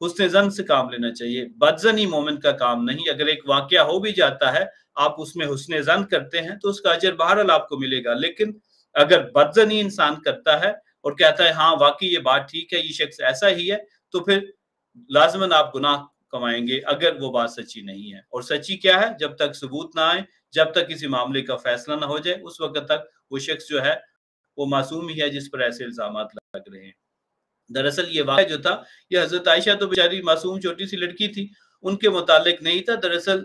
حسن ظن سے کام لینا چاہیے، بدظنی مومن کا کام نہیں۔ اگر ایک واقعہ ہو بھی جاتا ہے آپ اس میں حسن ظن کرتے ہیں تو اس کا اجر بہرحال آپ کو ملے گا، لیکن اگر بدظنی انسان کرتا ہے اور کہتا ہے ہاں واقعی یہ بات ٹھیک ہے، یہ شخص ایسا ہی ہے، تو پھر لازماً آپ گناہ کمائیں گے اگر وہ بات سچی نہیں ہے۔ اور سچی کیا ہے؟ جب تک ثبوت نہ آئے، جب تک کسی معاملے کا فیصلہ نہ ہو جائے، اس وقت تک وہ شخص جو ہے وہ معصوم ہی ہے جس پر ایسے الزامات لگ رہے ہیں۔ دراصل یہ واقعہ جو تھا یہ حضرت عائشہ تو بیچاری معصوم چھوٹی سی لڑکی تھی، ان کے متعلق نہیں تھا، دراصل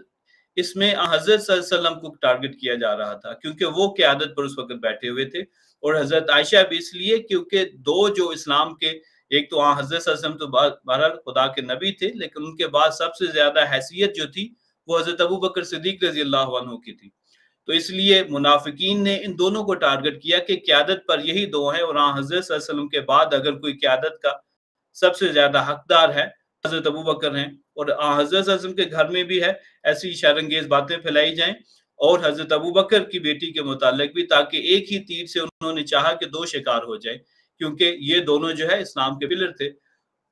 اس میں حضرت صلی اللہ علیہ وسلم کو ٹارگٹ کیا جا رہا تھا کیونکہ وہ قیادت پر اس وقت بیٹھے ہوئے تھے، اور حضرت عائشہ بھی اس لیے کیونکہ دو جو اسلام کے، ایک تو حضرت صلی اللہ علیہ وسلم تو بہرحال خدا کے نبی تھے، لیکن ان کے بعد سب سے زیادہ حیثیت جو تھی وہ حضرت ابو بکر صدیق رضی اللہ عنہ کی تھی۔ تو اس لیے منافقین نے ان دونوں کو ٹارگٹ کیا کہ قیادت پر یہی دو ہیں، اور حضرت صلی اللہ علیہ وسلم کے بعد اگر کوئی قیادت کا سب سے زیادہ حقدار ہے حضرت ابو بکر ہیں، اور حضرت صلی اللہ علیہ وسلم کے گھر میں بھی ہے ایسی شرانگیز باتیں پھیلائی جائیں، اور حضرت ابو بکر کی بیٹی کے متعلق بھی، تاکہ ایک ہی تیر سے انہوں نے چاہا کہ 2 شکار ہو جائیں، کیونکہ یہ دونوں جو ہے اسلام کے پلر تھے۔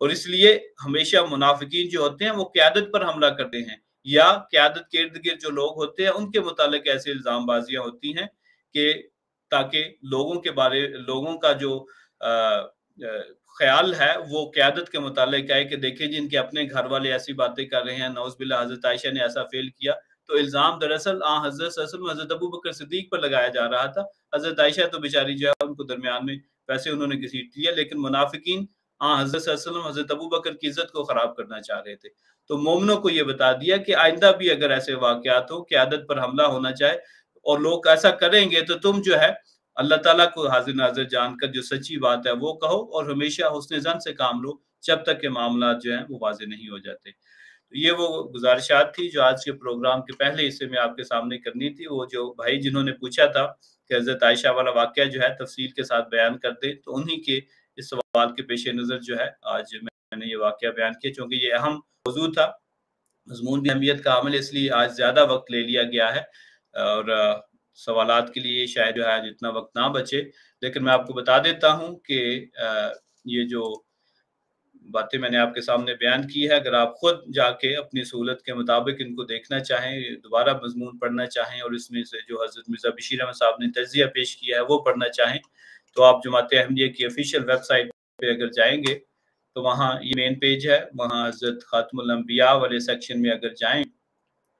اور اس لیے ہمیشہ منافقین جو ہوتے ہیں وہ قیادت پر حملہ کرتے ہیں، یا قیادت کے ارد گرد جو لوگ ہوتے ہیں ان کے متعلق ایسے الزام بازیاں ہوتی ہیں کہ تاکہ لوگوں کا جو خیال ہے وہ قیادت کے متعلق آئے کہ دیکھیں جن کے اپنے گھر والے ایسی باتیں کر رہے ہیں، نعوذ باللہ حضرت عائشہ نے ایسا فیل کیا، تو الزام دراصل حضرت صلی اللہ علیہ وسلم حضرت ابو بکر صدیق پر لگایا جا رہا تھا۔ حضرت عائشہ تو بیچاری جو ہے ان کو درمیان میں ویسے انہوں نے گھسیٹ لیا، لیکن منافقین حضرت صلی اللہ علیہ وسلم حضرت ابو بکر کی عزت کو خراب کرنا چاہ رہے تھے۔ تو مومنوں کو یہ بتا دیا کہ آئندہ بھی اگر ایسے واقعات ہو، قیادت پر حملہ ہونا چاہے اور لوگ ایسا کریں گے تو تم جو ہے अल्लाह ताला को हाजिर नाज़िर जानकर जो सच्ची बात है वो कहो और हमेशा हुस्न ज़न से काम लो, जब तक के मामलात जो हैं वो वाज़ेह नहीं हो जाते। तो ये वो गुज़ारिशात थी जो आज के प्रोग्राम के पहले हिस्से में आपके सामने करनी थी। वो जो भाई जिन्होंने पूछा था कि हज़रत आयशा वाला वाक़या जो है तफ़सील के साथ बयान कर दें, तो उन्हीं के इस सवाल के पेश-ए-नज़र जो है आज मैंने ये वाक़या बयान किया, चूँकि ये अहम मौज़ू था, मज़मून भी अहमियत का हामिल है, इसलिए आज ज़्यादा वक़्त ले लिया गया है और सवालात के लिए शायद जो है आज इतना वक़्त ना बचे। लेकिन मैं आपको बता देता हूँ कि ये जो बातें मैंने आपके सामने बयान की है, अगर आप खुद जाके अपनी सहूलत के मुताबिक इनको देखना चाहें, दोबारा मज़मून पढ़ना चाहें और इसमें से जो हज़रत मिर्ज़ा बशीर अहमद साहब ने तज़किया पेश किया है वो पढ़ना चाहें, तो आप जमात अहमदिया की ऑफ़िशियल वेबसाइट पे अगर जाएँगे, तो वहाँ ये मेन पेज है, वहाँ हज़रत ख़ातमुल अंबिया वाले सेक्शन में अगर जाएँ,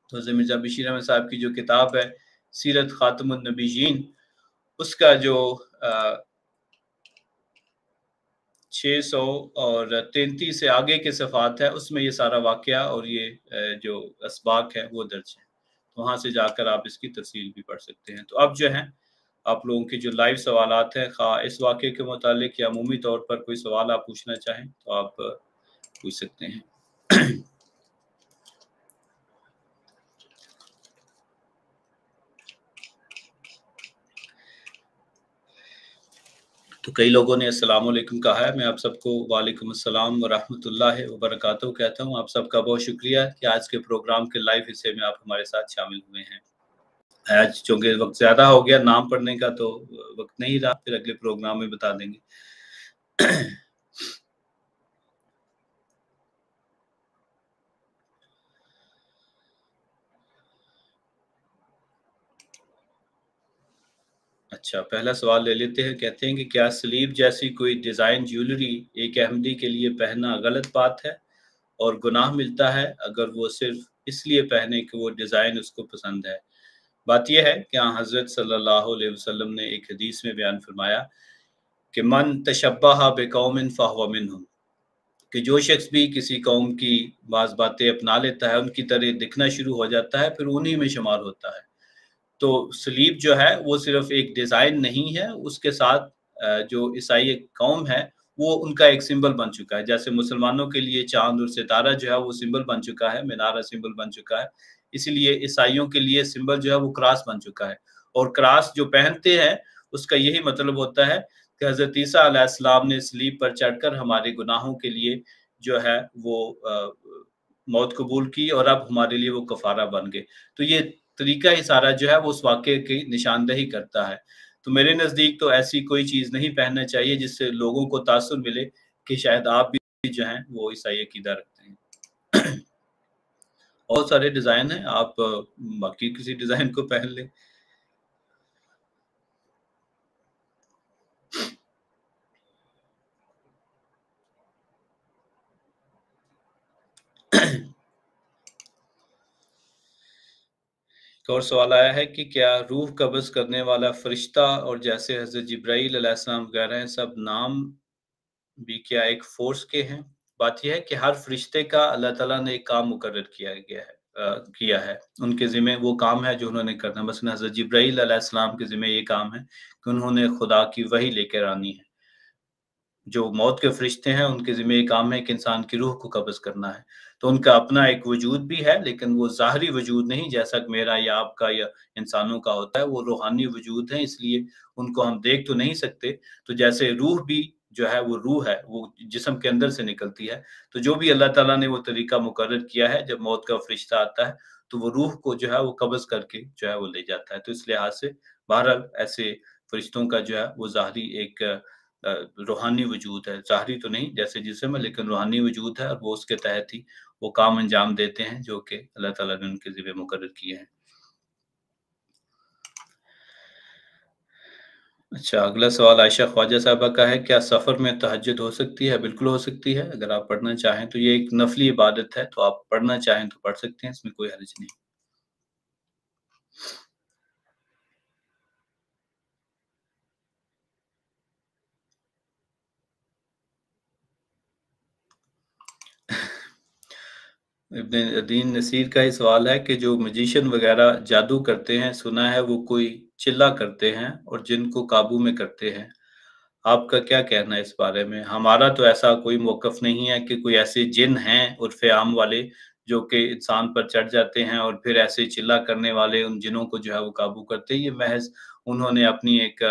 तो हज़रत मिर्ज़ा बशीर अहमद साहब की जो किताब है, सीरत ख़ातमुन नबीयीन, उसका जो 600 और 33 से आगे के सफ़ात है, उसमें ये सारा वाक़या और ये जो असबाक है, वो दर्ज है। तो वहाँ से जाकर आप इसकी तफ़सील भी पढ़ सकते हैं। तो अब जो है, आप लोगों के जो लाइव सवालात हैं, ख़ा इस वाक़ये के मुतालिक या अमूमी तौर पर कोई सवाल आप पूछना चाहें, तो आप पूछ सकते हैं। तो कई लोगों ने अस्सलाम वालेकुम कहा है, मैं आप सबको वालेकुम अस्सलाम व रहमतुल्लाहि व बरकातहू कहता हूँ। आप सबका बहुत शुक्रिया कि आज के प्रोग्राम के लाइव हिस्से में आप हमारे साथ शामिल हुए हैं। आज चूँकि वक़्त ज़्यादा हो गया नाम पढ़ने का, तो वक़्त नहीं रहा, फिर अगले प्रोग्राम में बता देंगे। अच्छा, पहला सवाल ले लेते हैं। कहते हैं कि क्या स्लीव जैसी कोई डिज़ाइन ज्वेलरी एक अहमदी के लिए पहनना गलत बात है और गुनाह मिलता है अगर वो सिर्फ़ इसलिए पहने कि वो डिज़ाइन उसको पसंद है? बात ये है कि हाँ, हज़रत सल्लल्लाहु अलैहि वसल्लम ने एक हदीस में बयान फरमाया कि मन तशब्बह बिकौमिन फहुव मिनहुम, कि जो शख्स भी किसी कौम की बाज़ बातें अपना लेता है, उनकी तरह दिखना शुरू हो जाता है, फिर उन्हीं में शुमार होता है। तो सलीब जो है वो सिर्फ एक डिज़ाइन नहीं है, उसके साथ जो ईसाई कौम है वो उनका एक सिंबल बन चुका है। जैसे मुसलमानों के लिए चाँद और सितारा जो है वो सिंबल बन चुका है, मीनार सिंबल बन चुका है। इसीलिए ईसाइयों के लिए सिंबल जो है वो क्रॉस बन चुका है और क्रॉस जो पहनते हैं उसका यही मतलब होता है कि हज़रत ईसा अलैहिस्सलाम ने सलीब पर चढ़कर हमारे गुनाहों के लिए जो है वो मौत कबूल की और अब हमारे लिए वो कफ़ारा बन गए। तो ये तरीका ही सारा जो है वो उस वाक़ये की निशानदही करता है। तो मेरे नज़दीक तो ऐसी कोई चीज़ नहीं पहनना चाहिए जिससे लोगों को तासुर मिले कि शायद आप भी जो हैं वो ईसाई अक़ीदा रखते हैं। बहुत सारे डिज़ाइन हैं, आप बाकी किसी डिज़ाइन को पहन लें। एक और सवाल आया है कि क्या रूह कब्ज़ करने वाला फ़रिश्ता और जैसे हज़रत जिब्राईल अलैहिस्सलाम वगैरह हैं, सब नाम भी क्या एक फ़ोर्स के हैं? बात ये है कि हर फ़रिश्ते का अल्लाह ताला ने एक काम मुकर्रर किया है। उनके ज़िम्मे वो काम है जो उन्होंने करना है। मसलन हज़रत जिब्राईल अलैहिस्सलाम के ज़िम्मे ये काम है कि उन्होंने खुदा की वही लेकर आनी है। जो मौत के फ़रिश्ते हैं, उनके ज़िम्मे ये काम है कि इंसान की रूह को कब्ज़ करना है। तो उनका अपना एक वजूद भी है, लेकिन वो ज़ाहिरी वजूद नहीं, जैसा कि मेरा या आपका या इंसानों का होता है, वो रूहानी वजूद है, इसलिए उनको हम देख तो नहीं सकते। तो जैसे रूह भी जो है, वो रूह है, वो जिस्म के अंदर से निकलती है। तो जो भी अल्लाह ताला ने वो तरीका मुकर्रर किया है, जब मौत का फ़रिश्ता आता है, तो वो रूह को जो है, वो कब्ज़ करके जो है, वो ले जाता है। तो इस लिहाज़ से बहरहाल ऐसे फ़रिश्तों का जो है, वो ज़ाहिरी एक रूहानी वजूद है, ज़ाहिरी तो नहीं जैसे जिस्म है, लेकिन रूहानी वजूद है और वो उसके तहत ही वो काम अंजाम देते हैं जो कि अल्लाह ताला ने उनके ज़िम्मे मुकर्रर किए हैं। अच्छा, अगला सवाल आयशा ख्वाजा साहबा का है, क्या सफ़र में तहज्जुद हो सकती है? बिल्कुल हो सकती है, अगर आप पढ़ना चाहें तो ये एक नफ़ली इबादत है, तो आप पढ़ना चाहें तो पढ़ सकते हैं, इसमें कोई हर्ज नहीं। इब्न दीन नसीर का ही सवाल है कि जो मैजिशियन वगैरह जादू करते हैं, सुना है वो कोई चिल्ला करते हैं और जिन को काबू में करते हैं। आपका क्या कहना है इस बारे में? हमारा तो ऐसा कोई मौक़िफ़ नहीं है कि कोई ऐसे जिन हैं उर्फ़े आम वाले जो कि इंसान पर चढ़ जाते हैं और फिर ऐसे चिल्ला करने वाले उन जिनों को जो है वो काबू करते हैं। ये महज़ उन्होंने अपनी एक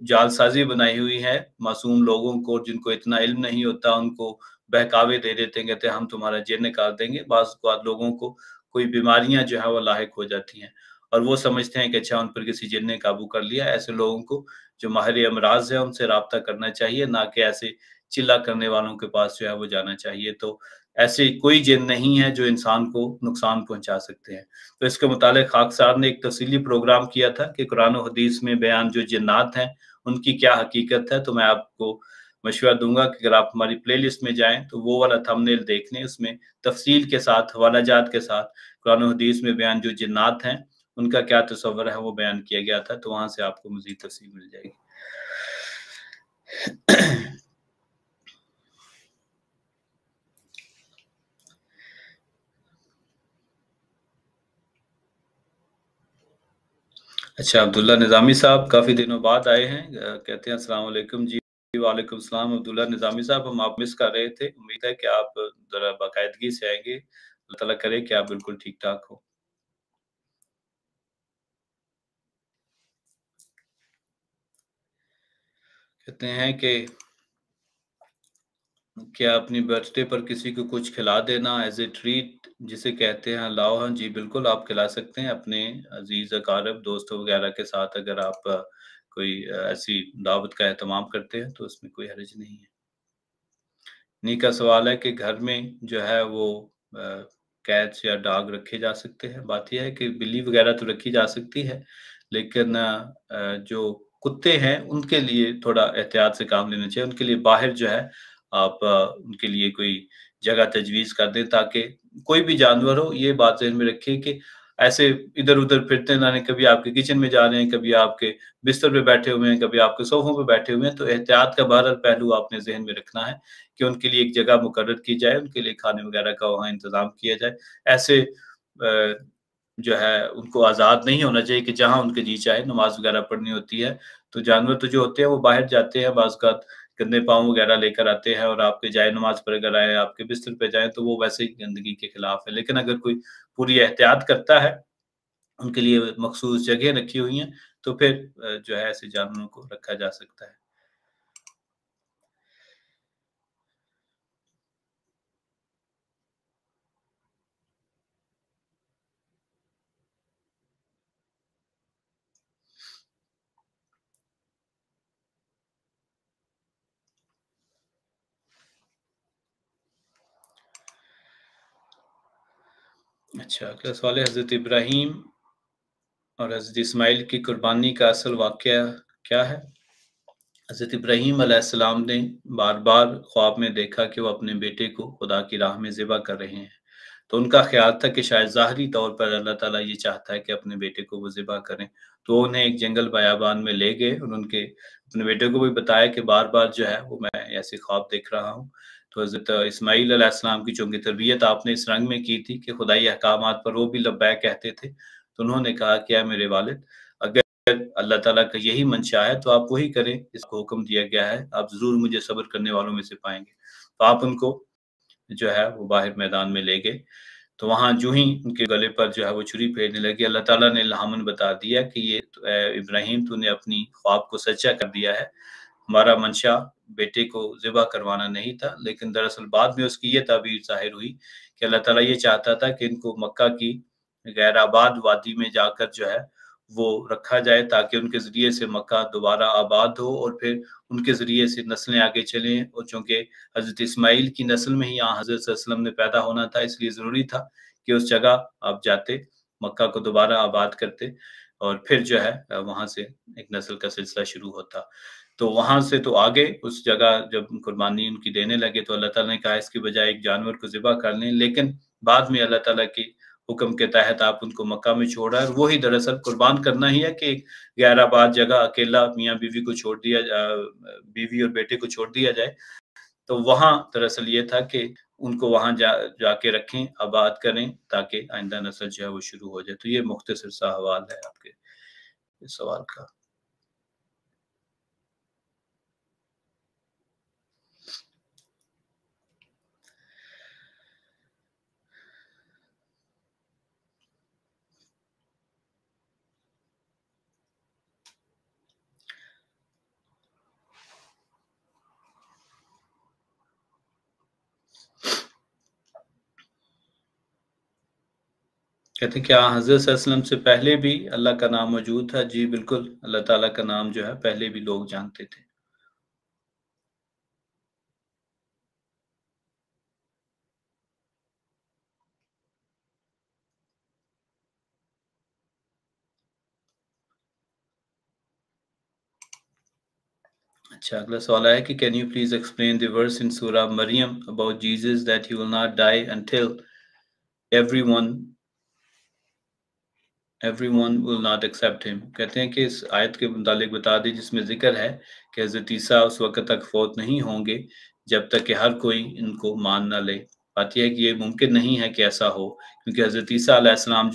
जालसाज़ी बनाई हुई है, मासूम लोगों को जिनको इतना इल्म नहीं होता उनको बहकावे दे देते हैं, कहते हैं हम तुम्हारा जिन निकाल देंगे। बाज़ औक़ात लोगों को कोई बीमारियाँ जो है वो लाहिक हो जाती हैं और वो समझते हैं कि अच्छा उन पर किसी जिन ने काबू कर लिया। ऐसे लोगों को जो माहिर अमराज़ है उनसे राब्ता करना चाहिए, ना कि ऐसे चिल्ला करने वालों के पास जो है वो जाना चाहिए। तो ऐसे कोई जिन नहीं है जो इंसान को नुकसान पहुँचा सकते हैं। तो इसके मुतालिक खाक साहब ने एक तफ़सीली प्रोग्राम किया था कि कुरान और हदीस में बयान जो जिन्नात हैं, उनकी क्या हकीकत है। तो मैं आपको मशवरा दूँगा कि अगर आप हमारी प्लेलिस्ट में जाएँ तो वो वाला थंबनेल देख लें, उसमें तफ़सील के साथ, हवालाजात के साथ कुरान और हदीस में बयान जो जिन्नात हैं, उनका क्या तसव्वुर है वो बयान किया गया था। तो वहाँ से आपको मज़ीद तफ़सील मिल जाएगी। अच्छा, अब्दुल्ला निज़ामी साहब काफ़ी दिनों बाद आए हैं। कहते हैं अस्सलाम वालेकुम जी। वालेकुम सलाम अब्दुल्ला निज़ामी साहब, हम आप मिस कर रहे थे। उम्मीद है कि आप ज़रा बाकायदगी से आएँगे। अल्लाह ताला करे कि आप बिल्कुल ठीक-ठाक हो। कहते हैं कि क्या अपनी बर्थडे पर किसी को कुछ खिला देना एज़ ए ट्रीट जिसे कहते हैं लाओ हाँ जी, बिल्कुल आप खिला सकते हैं अपने अज़ीज़ अक़ारिब, दोस्तों वग़ैरह के साथ अगर आप कोई ऐसी दावत का एहतमाम करते हैं, तो उसमें कोई हर्ज नहीं है। इन्हीं का सवाल है कि घर में जो है वो कैट्स या डॉग रखे जा सकते हैं। बात ये है कि बिल्ली वग़ैरह तो रखी जा सकती है, लेकिन जो कुत्ते हैं, उनके लिए थोड़ा एहतियात से काम लेना चाहिए। उनके लिए बाहर जो है आप उनके लिए कोई जगह तजवीज़ कर दें ताकि कोई भी जानवर हो, ये बात ज़हन में रखें कि ऐसे इधर-उधर फिरते ना रहें, कभी आपके किचन में जा रहे हैं, कभी आपके बिस्तर पे बैठे हुए हैं, कभी आपके सोफ़ों पे बैठे हुए हैं, तो एहतियात का बहरहाल पहलू आपने ज़हन में रखना है कि उनके लिए एक जगह मुकर्रर की जाए, उनके लिए खाने वगैरह का वहाँ इंतज़ाम किया जाए। ऐसे जो है उनको आज़ाद नहीं होना चाहिए कि जहाँ उनकी जी चाहे नमाज़ वगैरह पढ़नी होती है, तो जानवर तो जो होते हैं वो बाहर जाते हैं, बाज़ औक़ात गंदे पाँव वगैरह लेकर आते हैं और आपके जाए नमाज़ पर अगर आएँ, आपके बिस्तर पे जाएँ, तो वो वैसे ही गंदगी के खिलाफ है। लेकिन अगर कोई पूरी एहतियात करता है, उनके लिए मख़सूस जगह रखी हुई हैं, तो फिर जो है ऐसे जानवरों को रखा जा सकता है। अच्छा, अगला सवाल है हज़रत इब्राहीम और हज़रत इस्माइल की कुर्बानी का असल वाक़या क्या है? हज़रत इब्राहीम अलैहिस्सलाम ने बार-बार ख्वाब में देखा कि वो अपने बेटे को खुदा की राह में ज़िबह कर रहे हैं। तो उनका ख़्याल था कि शायद ज़ाहिरी तौर पर अल्लाह ताला ये चाहता है कि अपने बेटे को वो ज़िबह करें। तो उन्हें एक जंगल बयाबान में ले गए और उनके अपने बेटे को भी बताया कि बार-बार जो है वो मैं ऐसे ख्वाब देख रहा हूँ। तो हज़रत इस्माईल अलैहिस्सलाम की चूँकि तरबियत आपने इस रंग में की थी कि खुदाई अहकामात पर वो भी लब्बैक कहते थे। तो उन्होंने कहा कि ऐ मेरे वालिद, अगर अल्लाह ताला का यही मंशा है तो आप वही करें, जिसको हुक्म दिया गया है। आप ज़रूर मुझे सब्र करने वालों में से पाएँगे। तो आप उनको जो है वो बाहर मैदान में ले गए। तो वहाँ जो ही उनके गले पर जो है वो छुरी फेरने लगे, अल्लाह ताला ने इल्हामन बता दिया कि ये इब्राहीम तूने अपनी ख्वाब को सच्चा कर दिया है। हमारा मंशा बेटे को ज़िबह करवाना नहीं था, लेकिन दरअसल बाद में उसकी ये ताबीर ज़ाहिर हुई कि अल्लाह ताला ये चाहता था कि इनको मक्का की गैर आबाद वादी में जाकर जो है वो रखा जाए ताकि उनके ज़रिए से मक्का दोबारा आबाद हो और फिर उनके ज़रिए से नस्लें आगे चलें। और चूँकि हज़रत इस्माईल की नस्ल में ही यहाँ हज़रत सल्लल्लाहु अलैहि वसल्लम ने पैदा होना था, इसलिए ज़रूरी था कि उस जगह आप जाते, मक्का को दोबारा आबाद करते और फिर जो है वहाँ से एक नस्ल का सिलसिला शुरू होता। तो वहाँ से तो आगे उस जगह जब कुर्बानी उनकी देने लगे तो अल्लाह ताला ने कहा इसकी बजाय एक जानवर को ज़िबह कर लें, लेकिन बाद में अल्लाह ताला की हुक्म के तहत आप उनको मक्का में छोड़ आए और वो ही दरअसल कुर्बान करना ही है कि गैर आबाद जगह अकेला मियाँ-बीवी को बीवी और बेटे को छोड़ दिया जाए। तो वहाँ दरअसल ये था कि उनको वहाँ जाके रखें, आबाद करें, ताकि आइंदा नस्ल जो है वो शुरू हो जाए। तो ये मुख्तसर सा हवाल है आपके इस सवाल का। कहते हैं क्या हज़रत सल्लल्लाहु अलैहि वसल्लम से पहले भी अल्लाह का नाम मौजूद था? जी बिल्कुल, अल्लाह ताला का नाम जो है पहले भी लोग जानते थे। अच्छा, अगला सवाल है कि can you please explain the verse in Surah Maryam about Jesus that he will not die until everyone everyone will not accept him. कहते हैं कि इस आयत के मुतालिक बता दें जिसमें जिक्र है कि हज़रत ईसा उस वक्त तक फौत नहीं होंगे जब तक कि हर कोई इनको मान ना ले। बात यह है कि ये मुमकिन नहीं है कि ऐसा हो, क्योंकि हज़रत ईसा अलैहिस्सलाम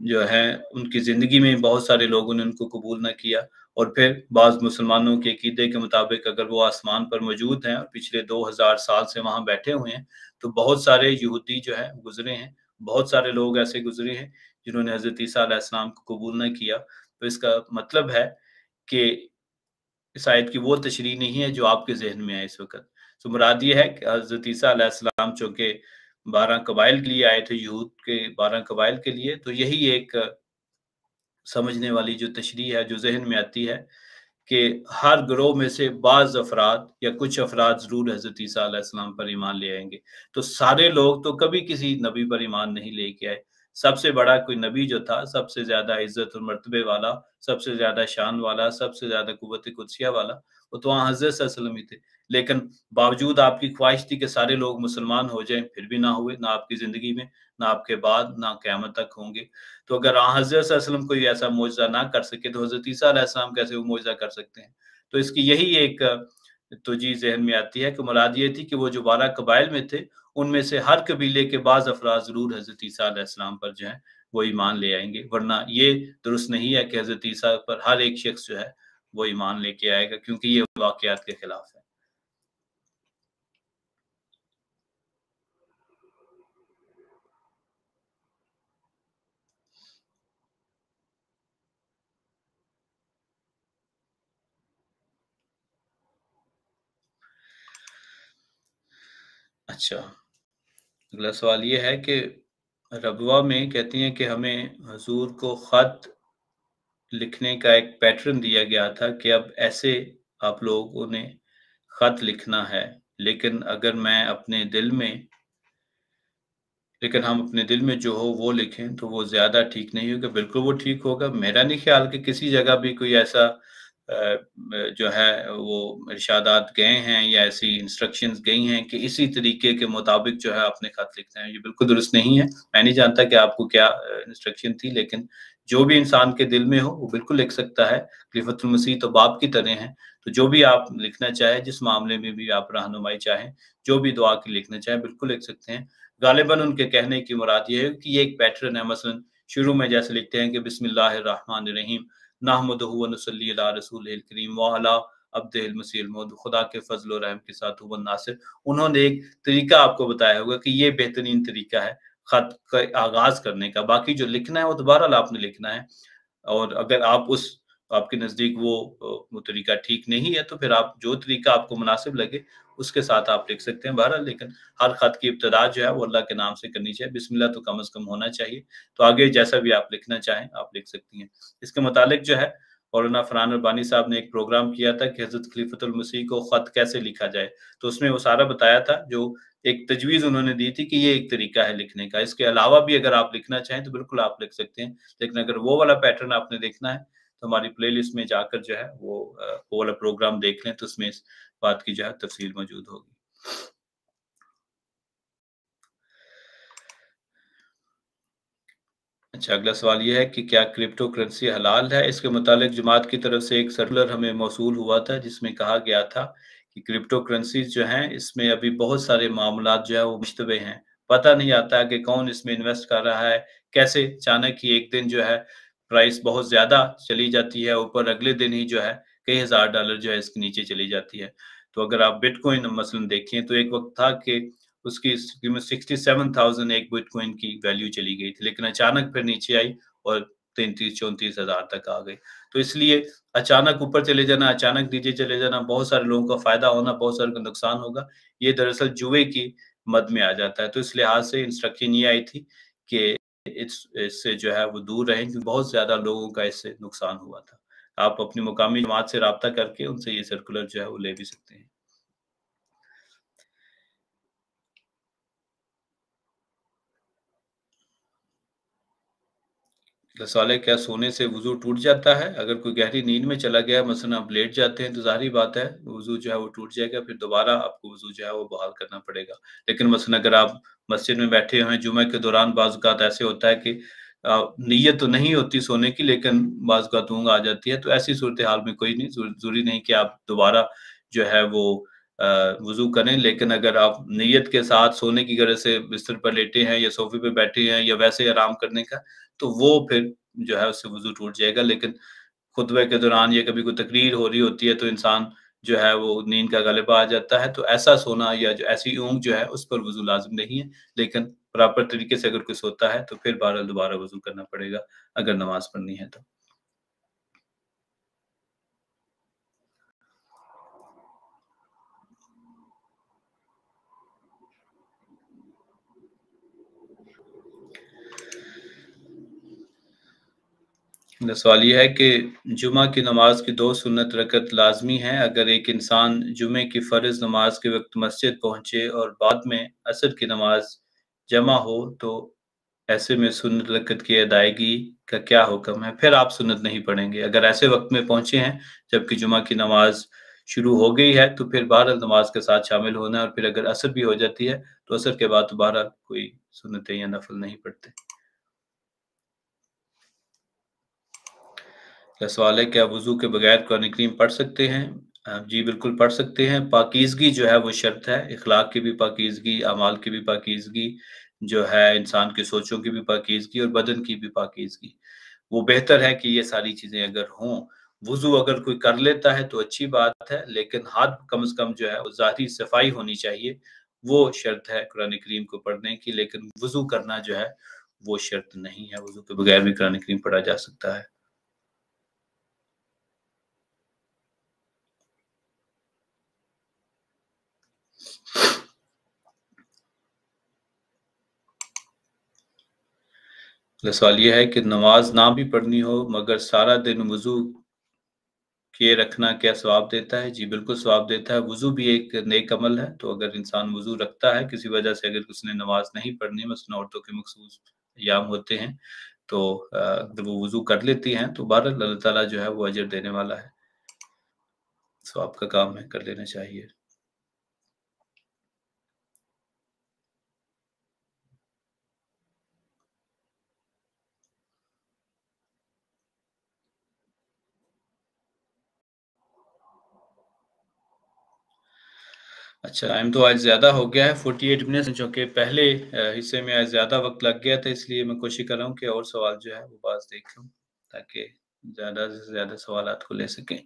जो है उनकी ज़िंदगी में बहुत सारे लोगों ने उनको कबूल ना किया, और फिर बाज़ मुसलमानों के अकीदे के मुताबिक अगर वो आसमान पर मौजूद हैं और पिछले 2000 साल से वहाँ बैठे हुए हैं, तो बहुत सारे यहूदी जो है गुजरे हैं, बहुत सारे लोग ऐसे गुजरे हैं जिन्होंने हज़रत ईसा अलैहिस्सलाम को कबूल नहीं किया। तो इसका मतलब है कि इस आयत की वो तशरीह नहीं है जो आपके ज़हन में है इस वक़्त। तो मुराद ये है कि हज़रत ईसा अलैहिस्सलाम चूँकि 12 कबाइल के लिए आए थे, यहूद के 12 कबाइल के लिए, तो यही एक समझने वाली जो तशरीह है, जो ज़हन में आती है कि हर ग्रोह में से बाज़ अफ़राद या कुछ अफ़राद ज़रूर हज़रत ईसा अलैहिस्सलाम पर ईमान ले आएँगे। तो सारे लोग तो कभी किसी नबी पर ईमान नहीं लेके आए। सबसे बड़ा कोई नबी जो था, सबसे ज़्यादा इज़्ज़त और मर्तबे वाला, सबसे ज़्यादा शान वाला, सबसे ज़्यादा क़ुव्वत कुदसिया वाला, वो तो वहाँ हज़रत सल्लल्लाहु अलैहि वसल्लम ही थे। लेकिन बावजूद आपकी ख्वाहिश थी कि सारे लोग मुसलमान हो जाएँ, फिर भी ना हुए, ना आपकी ज़िंदगी में, ना आपके बाद, ना क़यामत तक होंगे। तो अगर हज़रत सल्लल्लाहु अलैहि वसल्लम कोई ऐसा मौजज़ा ना कर सके, तो हज़रत ईसा अलैहिस्सलाम कैसे वो मौजज़ा कर सकते हैं? तो इसकी यही एक तौजीह ज़हन में आती है कि मुराद ये थी कि वो जो 12 कबाइल में थे, उनमें से हर कबीले के बाज़ अफ़राद ज़रूर हज़रत ईसा अलैहिस्सलाम पर जो है, वो ईमान ले आएँगे। वरना ये दुरुस्त नहीं है कि हज़रत ईसा पर हर एक शख्स जो है, वो ईमान लेके आएगा, क्योंकि ये वाक़यात के खिलाफ है। अच्छा, अगला सवाल ये है कि रबवा में कहती हैं कि हमें हुज़ूर को ख़त लिखने का एक पैटर्न दिया गया था कि अब ऐसे आप लोगों ने ख़त लिखना है, लेकिन अगर मैं अपने दिल में लेकिन हम अपने दिल में जो हो वो लिखें, तो वो ज़्यादा ठीक नहीं होगा। बिल्कुल वो ठीक होगा। मेरा नहीं ख़्याल कि किसी जगह भी कोई ऐसा जो है वो इरशादात गए हैं या ऐसी इंस्ट्रक्शंस गई हैं कि इसी तरीके के मुताबिक जो है आपने ख़त लिखना है। ये बिल्कुल दुरुस्त नहीं है। मैं नहीं जानता कि आपको क्या इंस्ट्रक्शन थी, लेकिन जो भी इंसान के दिल में हो वो बिल्कुल लिख सकता है। खलीफतुल मसीह तो बाप की तरह हैं, तो जो भी आप लिखना चाहें, जिस मामले में भी आप रहनुमाई चाहें, जो भी दुआ की लिखना चाहें, बिल्कुल लिख सकते हैं। गालिबन उनके कहने की मुराद ये है कि ये एक पैटर्न है। मसलन शुरू में जैसे लिखते हैं कि बिस्मिल्लाहिर्रहमानिर्रहीम नहमदुहु व नुसल्ली अला रसूलिल करीम व अला अब्दिल मसीहिल मौद, खुदा के फजल और रहम के साथ हुवन नासिर। उन्होंने एक तरीका आपको बताया होगा कि ये बेहतरीन तरीका है खत का आगाज करने का। बाकी जो लिखना है वो दोबारा आपने लिखना है, और अगर आप उस आपके नज़दीक वो तरीका ठीक नहीं है, तो फिर आप जो तरीका आपको मुनासिब लगे उसके साथ आप लिख सकते हैं। बहरहाल लेकिन हर खत की इब्तिदा जो है वो अल्लाह के नाम से करनी चाहिए। बिस्मिल्लाह तो कम से कम होना चाहिए। तो आगे जैसा भी आप लिखना चाहें आप लिख सकती हैं। इसके मुतालिक जो है मौलाना फरहान रब्बानी साहब ने एक प्रोग्राम किया था कि हज़रत खलीफतुल मसीह को खत कैसे लिखा जाए। तो उसमें वो सारा बताया था, जो एक तजवीज़ उन्होंने दी थी कि ये एक तरीका है लिखने का। इसके अलावा भी अगर आप लिखना चाहें तो बिल्कुल आप लिख सकते हैं। लेकिन अगर वो वाला पैटर्न आपने देखना है, तो हमारी प्लेलिस्ट में जाकर जो है वो वाला प्रोग्राम देख लें, तो उसमें इस बात की जो है तफ़सील मौजूद होगी। अच्छा, अगला सवाल ये है कि क्या क्रिप्टो करेंसी हलाल है? इसके मुतालिक जमात की तरफ से एक सर्कुलर हमें मौसूल हुआ था, जिसमें कहा गया था कि क्रिप्टो करेंसीज जो हैं इसमें अभी बहुत सारे मामलात जो है वो मुश्तबे हैं। पता नहीं आता कि कौन इसमें इन्वेस्ट कर रहा है, कैसे अचानक ही एक दिन जो है प्राइस बहुत ज़्यादा चली जाती है ऊपर, अगले दिन ही जो है कई हज़ार डॉलर जो है इसके नीचे चली जाती है। तो अगर आप बिटकॉइन मसलन देखें तो एक वक़्त था कि उसकी कीमत 67,000 एक बिटकॉइन की वैल्यू चली गई थी, लेकिन अचानक फिर नीचे आई और 33-34 हज़ार तक आ गई। तो इसलिए अचानक ऊपर चले जाना, अचानक नीचे चले जाना, बहुत सारे लोगों का फ़ायदा होना, बहुत सारे का नुकसान होगा, ये दरअसल जुए की मद में आ जाता है। तो इस लिहाज से इंस्ट्रक्शन ये आई थी कि इससे जो है वो दूर रहें क्योंकि बहुत ज़्यादा लोगों का इससे नुकसान हुआ था। आप अपनी मुकामी जमात से राब्ता करके उनसे ये सर्कुलर जो है वो ले भी सकते हैं। सवाल है क्या सोने से वज़ू टूट जाता है? अगर कोई गहरी नींद में चला गया मसलन आप लेट जाते हैं तो ज़ाहिर-सी बात है वज़ू जो है वो टूट जाएगा, फिर दोबारा आपको वज़ू जो है वो बहाल करना पड़ेगा। लेकिन मसलन अगर आप मस्जिद में बैठे हुए हैं जुमे के दौरान बाज़ औक़ात ऐसे होता है कि नीयत तो नहीं होती सोने की लेकिन बाज़ औक़ात ऊँघ आ जाती है, तो ऐसी सूरत-ए-हाल में कोई नहीं ज़रूरी नहीं कि आप दोबारा जो है वो वज़ू करें। लेकिन अगर आप नीयत के साथ सोने की गरज से बिस्तर पर लेटे हैं या सोफ़े पे बैठे हैं या वैसे ही आराम करने का, तो वो फिर जो है उससे वज़ू टूट जाएगा। लेकिन खुतबे के दौरान या कभी कोई तकरीर हो रही होती है तो इंसान जो है वो नींद का ग़लबा आ जाता है, तो ऐसा सोना या जो ऐसी ऊँघ जो है उस पर वज़ू लाज़िम नहीं है। लेकिन प्रॉपर तरीके से अगर कोई सोता है तो फिर बहरहाल दोबारा वज़ू करना पड़ेगा अगर नमाज़ पढ़नी है तो। सवाल ये है कि जुमा की नमाज की 2 सुन्नत रकत लाज़मी हैं, अगर एक इंसान जुमे की फ़र्ज़ नमाज के वक़्त मस्जिद पहुँचे और बाद में असर की नमाज जमा हो, तो ऐसे में सुन्नत रकत की अदायगी का क्या हुक्म है? फिर आप सुन्नत नहीं पढ़ेंगे। अगर ऐसे वक़्त में पहुँचे हैं, जबकि जुमा की नमाज शुरू हो गई है, तो फिर बहरहाल नमाज के साथ शामिल होना है और फिर अगर असर भी हो जाती है, तो असर के बाद तो बहरहाल कोई सुन्नतें या नफ़ल नहीं पढ़ते। क्या सवाल है क्या वज़ू के बगैर कुरान करीम पढ़ सकते हैं? जी बिल्कुल पढ़ सकते हैं। पाकीज़गी जो है वो शर्त है, इख़लाक़ की भी पाकीज़गी, अमाल की भी पाकीज़गी, जो है इंसान की सोचों की भी पाकीज़गी और बदन की भी पाकीज़गी। वो बेहतर है कि ये सारी चीज़ें अगर हों, वज़ू अगर कोई कर लेता है तो अच्छी बात है, लेकिन हाथ कम से कम जो है वो ज़ाहिरी सफ़ाई होनी चाहिए, वो शर्त है कुरान करीम को पढ़ने की, लेकिन वज़ू करना जो है, वो शर्त नहीं है, वज़ू के बगैर भी कुरान करीम पढ़ा जा सकता है। अगला सवाल ये है कि नमाज़ ना भी पढ़नी हो मगर सारा दिन वज़ू किए रखना क्या सवाब देता है? जी, बिल्कुल सवाब देता है। वज़ू भी एक नेक अमल है, तो अगर इंसान वज़ू रखता है, किसी वजह से अगर उसने नमाज़ नहीं पढ़नी, मसलन औरतों के मखसूस अय्याम होते हैं, तो अगर वो वज़ू कर लेती हैं, तो बहरहाल अल्लाह ताला जो है वो अजर देने वाला है। सवाब का काम है, कर लेना चाहिए। अच्छा, टाइम तो आज ज़्यादा हो गया है 48 मिनट्स जो कि पहले हिस्से में आज ज़्यादा वक़्त लग गया था इसलिए मैं कोशिश कर रहा हूँ कि और सवाल जो है वो पास देख लूँ, ताकि ज़्यादा से ज़्यादा सवालात को ले सकें।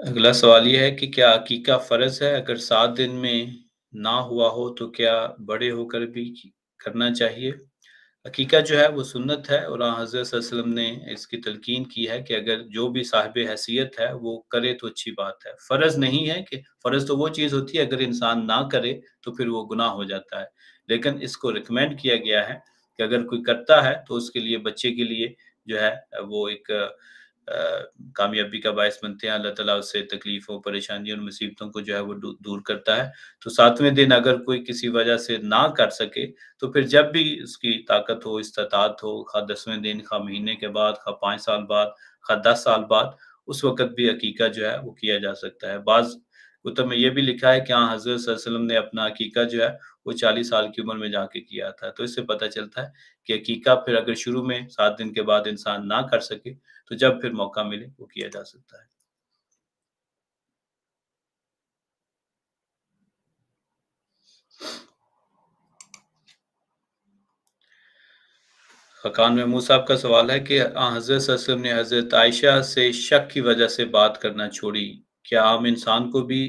अगला सवाल ये है कि क्या अकीका फ़र्ज़ है? अगर 7 दिन में ना हुआ हो तो क्या बड़े होकर भी करना चाहिए? अकीका जो है वो सुन्नत है और हज़रत सल्लल्लाहु अलैहि वसल्लम ने इसकी तलकीन की है कि अगर जो भी साहिब हैसियत है वो करे तो अच्छी बात है। फ़र्ज़ नहीं है कि फ़र्ज़ तो वो चीज़ होती है अगर इंसान ना करे तो फिर वो गुनाह हो जाता है। लेकिन इसको रिकमेंड किया गया है कि अगर कोई करता है तो उसके लिए बच्चे के लिए जो है वो एक कामयाबी का बायस बनते हैं। अल्लाह ताला उससे तकलीफ़ों, परेशानियों और मुसीबतों को जो है वो दूर करता है। तो 7वें दिन अगर कोई किसी वजह से ना कर सके तो फिर जब भी उसकी ताकत हो, इस्तातात हो, खा 10वें दिन, खा महीने के बाद, खा 5 साल बाद, खा 10 साल बाद, उस वक़्त भी अकीका जो है वो किया जा सकता है। बाज़ कुतुब में ये भी लिखा है कि हाँ, हज़रत सल्लल्लाहु अलैहि वसल्लम ने अपना अकीका जो है वो 40 साल की उम्र में जाके किया था। तो इससे पता चलता है कि अकीका फिर अगर शुरू में 7 दिन के बाद इंसान ना कर सके, तो जब फिर मौका मिले वो किया जा सकता है। ख़ाक़ान महमूद साहब का सवाल है कि हज़रत सल्लल्लाहु अलैहि वसल्लम ने हज़रत आयशा से शक की वजह से बात करना छोड़ी। क्या आम इंसान को भी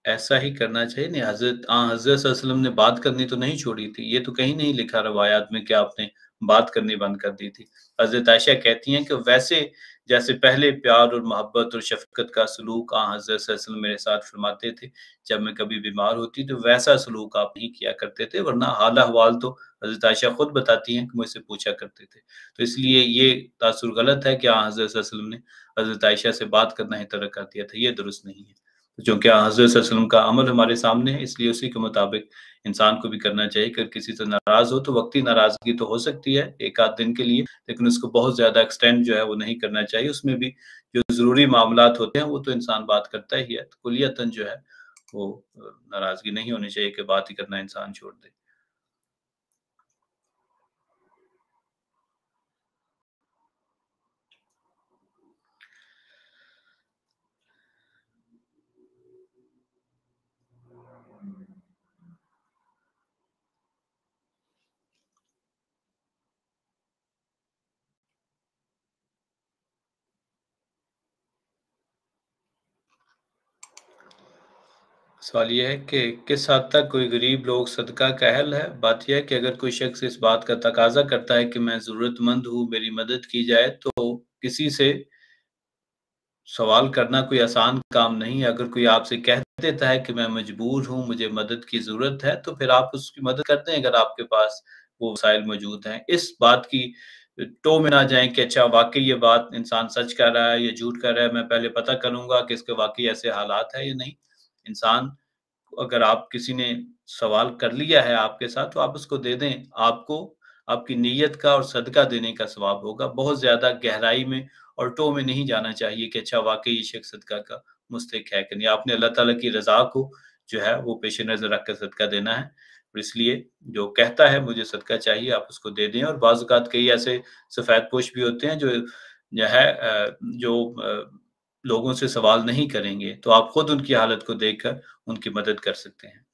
ऐसा ही करना चाहिए? नहीं, हज़रत सल्लल्लाहु अलैहि वसल्लम ने बात करनी तो नहीं छोड़ी थी। ये तो कहीं नहीं लिखा रवायात में कि आपने बात करनी बंद कर दी थी। हज़रत आयशा कहती हैं कि वैसे जैसे पहले प्यार और मोहब्बत और शफ़क़त का सलूक हज़रत सल्लल्लाहु अलैहि वसल्लम मेरे साथ फ़रमाते थे, जब मैं कभी बीमार होती तो वैसा सलूक आप नहीं किया करते थे, वरना हाल-अहवाल तो हज़रत आयशा खुद बताती हैं कि मुझसे पूछा करते थे। तो इसलिए ये तासुर गलत है कि हज़रत सल्लल्लाहु अलैहि वसल्लम ने हज़रत आयशा से बात करना ही तर्क कर दिया था, ये दुरुस्त नहीं है। चूँकि हज़रत सल्लल्लाहु अलैहि वसल्लम का अमल हमारे सामने है, इसलिए उसी के मुताबिक इंसान को भी करना चाहिए। अगर किसी से नाराज़ हो तो वक़्ती नाराज़गी तो हो सकती है 1 आध दिन के लिए, लेकिन उसको बहुत ज़्यादा एक्सटेंड जो है वो नहीं करना चाहिए। उसमें भी जो ज़रूरी मामलात होते हैं वो तो इंसान बात करता ही है। तो कुलियतन जो है वो नाराज़गी नहीं होनी चाहिए कि बात ही करना इंसान छोड़ दे। सवाल ये है कि किस हद तक कोई गरीब लोग सदका का अहल है? बात ये है कि अगर कोई शख्स इस बात का तकाज़ा करता है कि मैं ज़रूरतमंद हूँ, मेरी मदद की जाए, तो किसी से सवाल करना कोई आसान काम नहीं है। अगर कोई आपसे कह देता है कि मैं मजबूर हूँ, मुझे मदद की ज़रूरत है, तो फिर आप उसकी मदद कर दें अगर आपके पास वो वसाइल मौजूद हैं। इस बात की टोह में ना जाएँ कि अच्छा वाक़ई ये बात इंसान सच कह रहा है या झूठ कह रहा है, मैं पहले पता करूँगा कि इसके वाक़ई ऐसे हालात हैं या नहीं। इंसान अगर आप किसी ने सवाल कर लिया है आपके साथ तो आप उसको दे दें। आपको आपकी नीयत का और सदका देने का सवाब होगा। बहुत ज़्यादा गहराई में और टोह में नहीं जाना चाहिए कि अच्छा वाक़ई ये शख्स सदका का मुस्तहिक है कि नहीं। आपने अल्लाह ताला की रज़ा को जो है वो पेश नज़र रख कर सदका देना है। और इसलिए जो कहता है मुझे सदका चाहिए आप उसको दे दें। और बाज़ औक़ात कई ऐसे सफ़ेदपोश भी होते हैं जो है लोगों से सवाल नहीं करेंगे, तो आप खुद उनकी हालत को देखकर उनकी मदद कर सकते हैं।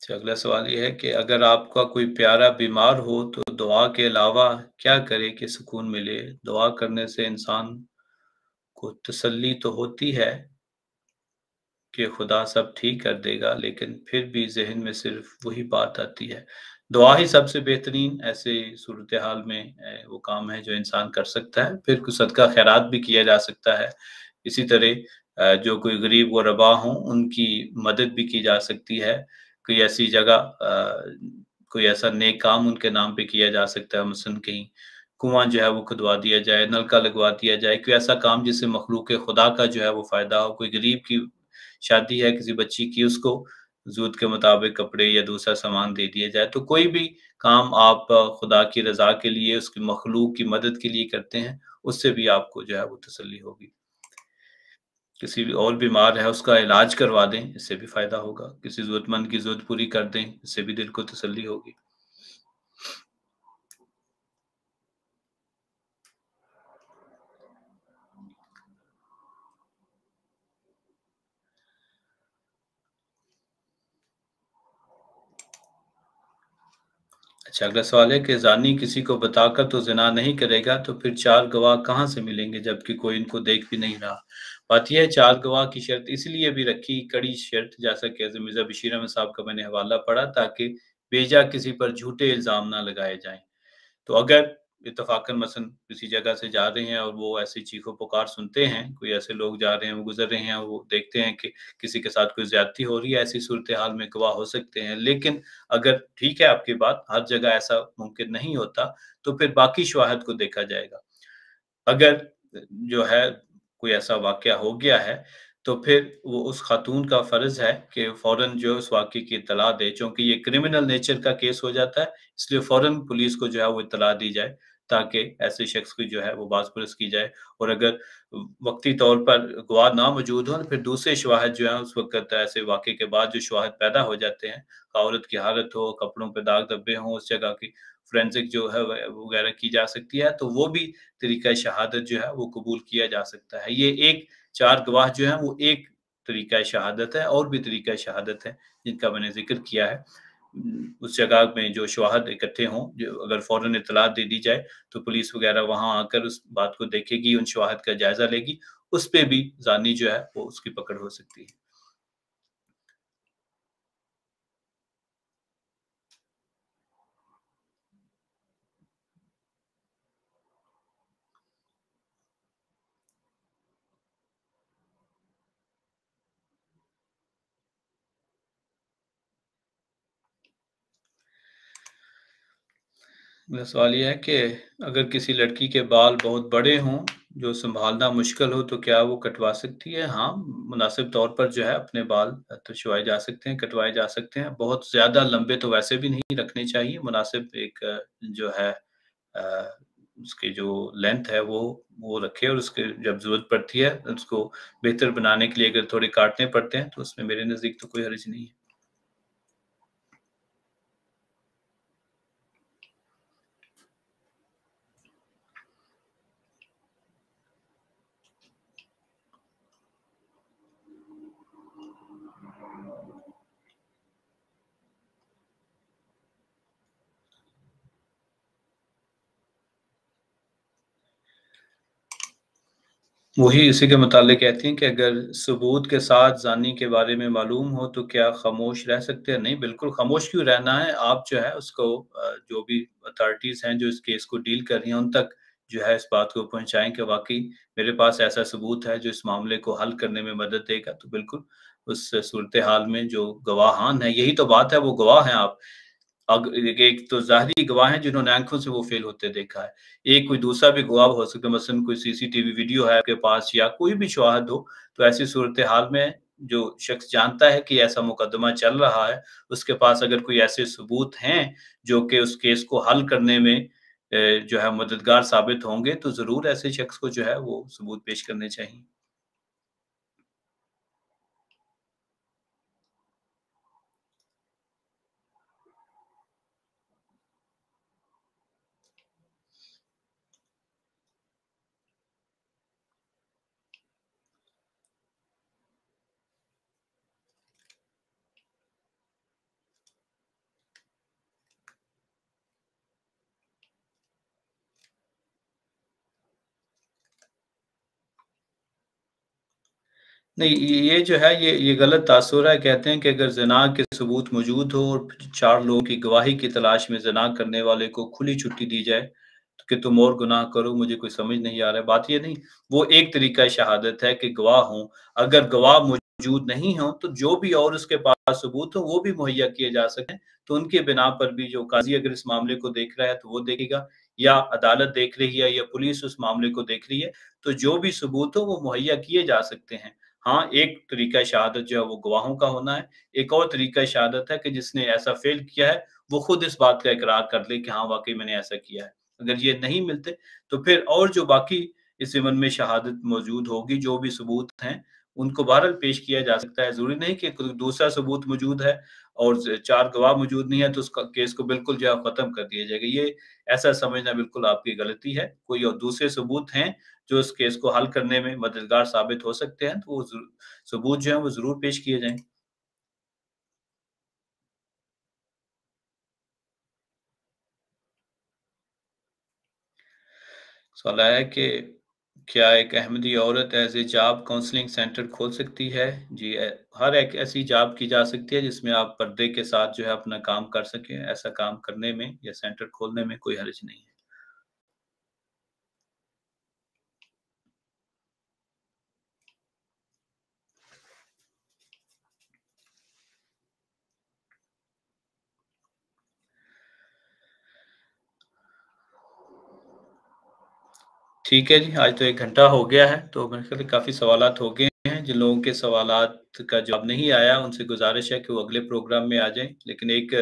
अच्छा, अगला सवाल ये है कि अगर आपका कोई प्यारा बीमार हो तो दुआ के अलावा क्या करे कि सुकून मिले? दुआ करने से इंसान को तसल्ली तो होती है कि खुदा सब ठीक कर देगा, लेकिन फिर भी ज़हन में सिर्फ़ वही बात आती है। दुआ ही सबसे बेहतरीन ऐसे सूरत-ए-हाल में वो काम है जो इंसान कर सकता है। फिर कुछ सदका खैरात भी किया जा सकता है। इसी तरह जो कोई गरीब-गुरबा हों, उनकी मदद भी की जा सकती है। कोई ऐसी जगह कोई ऐसा नेक काम उनके नाम पे किया जा सकता है, मसलन कहीं कुआँ जो है वो खुदवा दिया जाए, नलका लगवा दिया जाए, कोई ऐसा काम जिससे मखलूक खुदा का जो है वो फ़ायदा हो। कोई गरीब की शादी है किसी बच्ची की, उसको ज़रूरत के मुताबिक कपड़े या दूसरा सामान दे दिया जाए। तो कोई भी काम आप खुदा की रज़ा के लिए, उसकी मखलूक की मदद के लिए करते हैं, उससे भी आपको जो है वो तसल्ली होगी। किसी भी और बीमार है उसका इलाज करवा दें, इससे भी फ़ायदा होगा। किसी ज़रूरतमंद की ज़रूरत पूरी कर दें, इससे भी दिल को तसल्ली होगी। अच्छा, अगला सवाल है कि ज़ानी किसी को बताकर तो ज़िना नहीं करेगा, तो फिर 4 गवाह कहाँ से मिलेंगे जबकि कोई इनको देख भी नहीं रहा? बात ये है 4 गवाह की शर्त इसलिए भी रखी, कड़ी शर्त, जैसा कि हज़रत मिर्ज़ा बशीर अहमद साहब का मैंने हवाला पढ़ा, ताकि बेजा किसी पर झूठे इल्ज़ाम ना लगाए जाएँ। तो अगर इत्तफ़ाक़न मसलन किसी जगह से जा रहे हैं और वो ऐसी चीखो-पुकार सुनते हैं, कोई ऐसे लोग जा रहे हैं, वो गुज़र रहे हैं, वो देखते हैं कि किसी के साथ कोई ज़्यादती हो रही है, ऐसी सूरत-ए-हाल में गवाह हो सकते हैं। लेकिन अगर ठीक है आपकी बात, हर जगह ऐसा मुमकिन नहीं होता, तो फिर बाकी शवाहिद को देखा जाएगा। अगर जो है कोई ऐसा वाक़या हो गया है, तो फिर वो उस खातून का फ़र्ज़ है कि फ़ौरन जो है उस वाक़ये की इत्तला दे, चूँकि ये क्रिमिनल नेचर का केस हो जाता है, इसलिए फ़ौरन पुलिस को जो है वो इत्तला दी जाए, ताकि ऐसे शख्स की जो है वो बाज़-परस की जाए। और अगर वक़्ती तौर पर गवाह ना मौजूद हों, तो फिर दूसरे शवाहिद जो हैं उस वक़्त ऐसे वाक़ये के बाद जो शवाहिद पैदा हो जाते हैं, औरत की हालत हो, कपड़ों पे दाग धब्बे हों, उस जगह की फ़ोरेंसिक जो है वगैरह की जा सकती है, तो वो भी तरीक़ा शहादत जो है वो कबूल किया जा सकता है। ये एक 4 गवाह जो हैं वो एक तरीक़ा शहादत है, और भी तरीक़ा शहादत है जिनका मैंने ज़िक्र किया है। उस जगह में जो शवाहिद इकट्ठे हों, जो अगर फ़ौरन इत्तला दे दी जाए, तो पुलिस वगैरह वहाँ आकर उस बात को देखेगी, उन शवाहिद का जायज़ा लेगी, उस पे भी ज़ानी जो है वो उसकी पकड़ हो सकती है। मेरा सवाल ये है कि अगर किसी लड़की के बाल बहुत बड़े हों, जो सँभालना मुश्किल हो, तो क्या वो कटवा सकती है? हाँ, मुनासिब तौर पर जो है अपने बाल तुड़वाए जा सकते हैं, कटवाए जा सकते हैं। बहुत ज़्यादा लंबे तो वैसे भी नहीं रखने चाहिए, मुनासिब एक जो है अ, उसकी जो लेंथ है वो रखे, और उसके जब ज़रूरत पड़ती है, उसको बेहतर बनाने के लिए अगर थोड़े काटने पड़ते हैं, तो उसमें मेरे नज़दीक तो कोई हर्ज नहीं है। वही इसी के मुतालिक कहती हैं कि अगर सबूत के साथ ज़ानी के बारे में मालूम हो, तो क्या खामोश रह सकते हैं? नहीं, बिल्कुल खामोश क्यों रहना है? आप जो है उसको जो भी अथॉरिटीज़ हैं जो इस केस को डील कर रही हैं, उन तक जो है इस बात को पहुँचाएँ कि वाक़ई मेरे पास ऐसा सबूत है जो इस मामले को हल करने में मदद देगा। तो बिल्कुल उस सूरत-ए-हाल में जो गवाहान हैं, यही तो बात है, वो गवाह हैं आप। एक तो ज़ाहिरी गवाह हैं जिन्होंने आँखों से वो फ़ेल होते देखा है। एक कोई दूसरा भी गवाह हो सकता है, मसलन कोई सीसीटीवी वीडियो है आपके पास, या कोई भी शवाहिद हो, तो ऐसी सूरत-ए-हाल में जो शख्स जानता है कि ऐसा मुकदमा चल रहा है, उसके पास अगर कोई ऐसे सबूत हैं, जो कि उस केस को हल करने में जो है मददगार साबित होंगे, तो ज़रूर ऐसे शख्स को जो है वो सबूत पेश करने चाहिए। नहीं, ये जो है ये गलत तासुर है। कहते हैं कि अगर ज़िना के सबूत मौजूद हो और 4 लोगों की गवाही की तलाश में ज़िना करने वाले को खुली छुट्टी दी जाए, तो कि तुम और गुनाह करो, मुझे कोई समझ नहीं आ रहा है। बात ये नहीं, वो एक तरीका शहादत है कि गवाह हों। अगर गवाह मौजूद नहीं हों, तो जो भी और उसके पास सबूत हो, वो भी मुहैया किए जा सकें। तो उनके बिना पर भी जो काज़ी अगर इस मामले को देख रहा है, तो वो देखेगा, या अदालत देख रही है, या पुलिस उस मामले को देख रही है, तो जो भी सबूत हो, वो मुहैया किए जा सकते हैं। हाँ, एक तरीका शहादत जो है वो गवाहों का होना है। एक और तरीका शहादत है कि जिसने ऐसा फ़ेल किया है, वो खुद इस बात का इकरार कर ले कि हाँ, वाक़ई मैंने ऐसा किया है। अगर ये नहीं मिलते, तो फिर और जो बाकी इस ज़िमन में शहादत मौजूद होगी, जो भी सबूत हैं, उनको बहरहाल पेश किया जा सकता है। ज़रूरी नहीं कि कोई दूसरा सबूत मौजूद है और 4 गवाह मौजूद नहीं है, तो उसका केस को बिल्कुल जो है ख़त्म कर दिया जाएगा। ये ऐसा समझना बिल्कुल आपकी गलती है। कोई और दूसरे सबूत हैं, जो इस केस को हल करने में मददगार साबित हो सकते हैं, तो वो सबूत जो हैं वो ज़रूर पेश किए जाएँ। सवाल आया है कि क्या एक अहमदी औरत as a job counselling centre खोल सकती है? जी, हर एक ऐसी जॉब की जा सकती है जिसमें आप पर्दे के साथ जो है अपना काम कर सकें। ऐसा काम करने में या सेंटर खोलने में कोई हर्ज नहीं है। ठीक है जी, आज तो 1 घंटा हो गया है, तो मेरे ख्याल से काफ़ी सवालात हो गए हैं। जिन लोगों के सवालात का जवाब नहीं आया उनसे गुजारिश है कि वो अगले प्रोग्राम में आ जाएं। लेकिन एक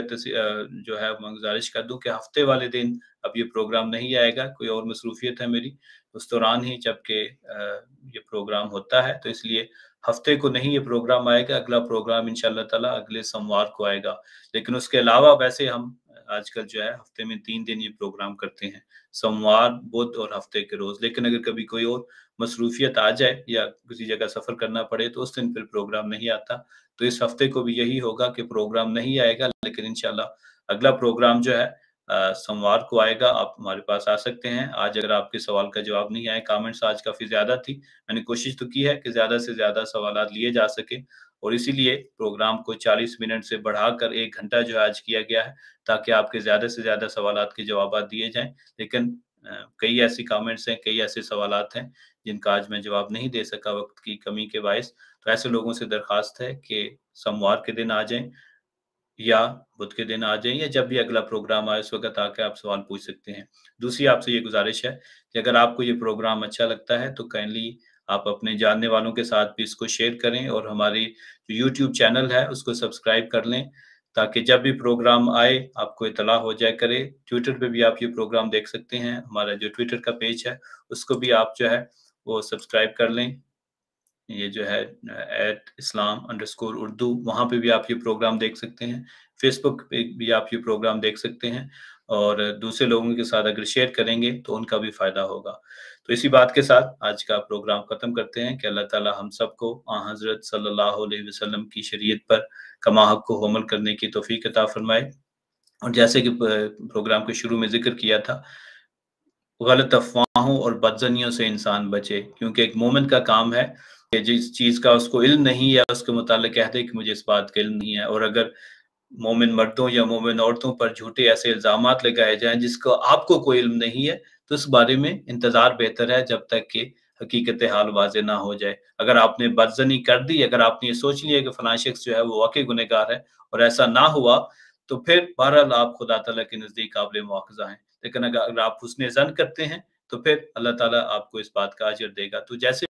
जो है मैं गुजारिश कर दूं कि हफ्ते वाले दिन अब ये प्रोग्राम नहीं आएगा, कोई और मसरूफियत है मेरी उस दौरान ही जबकि ये प्रोग्राम होता है, तो इसलिए हफ्ते को नहीं ये प्रोग्राम आएगा। अगला प्रोग्राम इंशाअल्लाह ताला अगले सोमवार को आएगा। लेकिन उसके अलावा वैसे हम आजकल जो है हफ्ते में 3 दिन ये प्रोग्राम करते हैं, सोमवार, बुध और हफ्ते के रोज। लेकिन अगर कभी कोई और मसरूफियत आ जाए या किसी जगह सफर करना पड़े तो उस दिन फिर प्रोग्राम नहीं आता। तो इस हफ्ते को भी यही होगा कि प्रोग्राम नहीं आएगा, लेकिन इंशाल्लाह अगला प्रोग्राम जो है सोमवार को आएगा। आप हमारे पास आ सकते हैं। आज अगर आपके सवाल का जवाब नहीं आया, कमेंट्स आज काफ़ी ज़्यादा थी, मैंने कोशिश तो की है कि ज़्यादा से ज़्यादा सवालात लिए जा सके और इसीलिए प्रोग्राम को 40 मिनट से बढ़ाकर 1 घंटा जो है आज किया गया है, ताकि आपके ज़्यादा से ज़्यादा सवालात के जवाबात दिए जाएँ। लेकिन कई ऐसी कमेंट्स हैं, कई ऐसे सवालात हैं जिनका आज मैं जवाब नहीं दे सका वक्त की कमी के बायस। तो ऐसे लोगों से दरख्वास्त है कि सोमवार के दिन आ जाएं या बुध के दिन आ जाएं या जब भी अगला प्रोग्राम आए उस वक्त आके आप सवाल पूछ सकते हैं। दूसरी आपसे ये गुजारिश है कि अगर आपको ये प्रोग्राम अच्छा लगता है तो काइंडली आप अपने जानने वालों के साथ भी इसको शेयर करें और हमारी जो यूट्यूब चैनल है उसको सब्सक्राइब कर लें, ताकि जब भी प्रोग्राम आए आपको इतला हो जाए करे। ट्विटर पे भी आप ये प्रोग्राम देख सकते हैं, हमारा जो ट्विटर का पेज है उसको भी आप जो है वो सब्सक्राइब कर लें। ये जो है @islam_urdu, वहाँ पे भी आप ये प्रोग्राम देख सकते हैं। फेसबुक पे भी आप ये प्रोग्राम देख सकते हैं और दूसरे लोगों के साथ अगर शेयर करेंगे तो उनका भी फ़ायदा होगा। तो इसी बात के साथ आज का प्रोग्राम ख़त्म करते हैं कि अल्लाह ताला हम सबको हज़रत सल्लल्लाहु अलैहि वसल्लम की शरीयत पर कमा हक़ को अमल करने की तौफ़ीक अता फ़रमाए। और जैसे कि प्रोग्राम के शुरू में ज़िक्र किया था, गलत अफ़वाहों और बदज़नियों से इंसान बचे, क्योंकि एक मोमिन का काम है कि जिस चीज़ का उसको इल्म नहीं है उसके मुतालिक कह दे कि मुझे इस बात का इल्म नहीं है। और अगर मोमिन मर्दों या मोमिन औरतों पर झूठे ऐसे इल्ज़ामात लगाए जाएँ जिसको आपको कोई इल्म नहीं है, तो इस बारे में इंतज़ार बेहतर है जब तक कि हकीकत हाल वाज़ेह ना हो जाए। अगर आपने बदज़नी कर दी, अगर आपने ये सोच लिया कि फलाँ शख्स जो है वो वाक़ई गुनहगार है और ऐसा ना हुआ, तो फिर बहरहाल आप खुदा ताला के नज़दीक काबिल मुआख़ज़ा हैं। लेकिन अगर आप हुस्न ज़न करते हैं तो फिर अल्लाह ताला आपको इस बात का अजर देगा। तो जैसे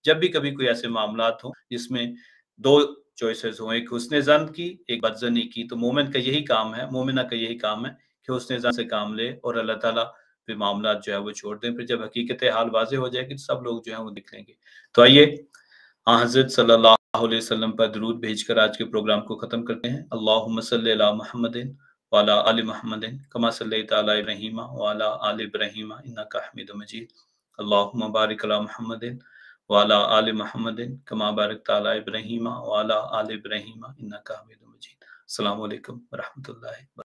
जब भी कभी कोई ऐसे मामलात हों जिसमें 2 चॉइसेस हों, एक हुस्न ज़न की, एक बदज़नी की, तो मोमिन का यही काम है, मोमिना का यही काम है कि हुस्न ज़न से काम ले और अल्लाह ताला पे मामलात जो है वो छोड़ दें। फिर जब हकीकत हाल वाज़ेह हो जाएगी तो सब लोग जो हैं वो देख लेंगे। तो आइए हज़रत सल्लल्लाहु अलैहि वसल्लम पर दुरूद भेजकर आज के प्रोग्राम को ख़त्म करते हैं। अल्लाहुम्मा सल्लि अला मुहम्मदिन व अला आलि मुहम्मदिन कमा सल्लैता अला इब्राहीम व अला आलि इब्राहीम इन्नका हमीदुम मजीद। अल्लाहुम्मा बारिक अला मुहम्मदिन व अला आलि मुहम्मदिन कमा बारकता अला इब्राहीम व अला आलि इब्राहीम इन्नका हमीदुम मजीद। अस्सलामु अलैकुम व रहमतुल्लाहि व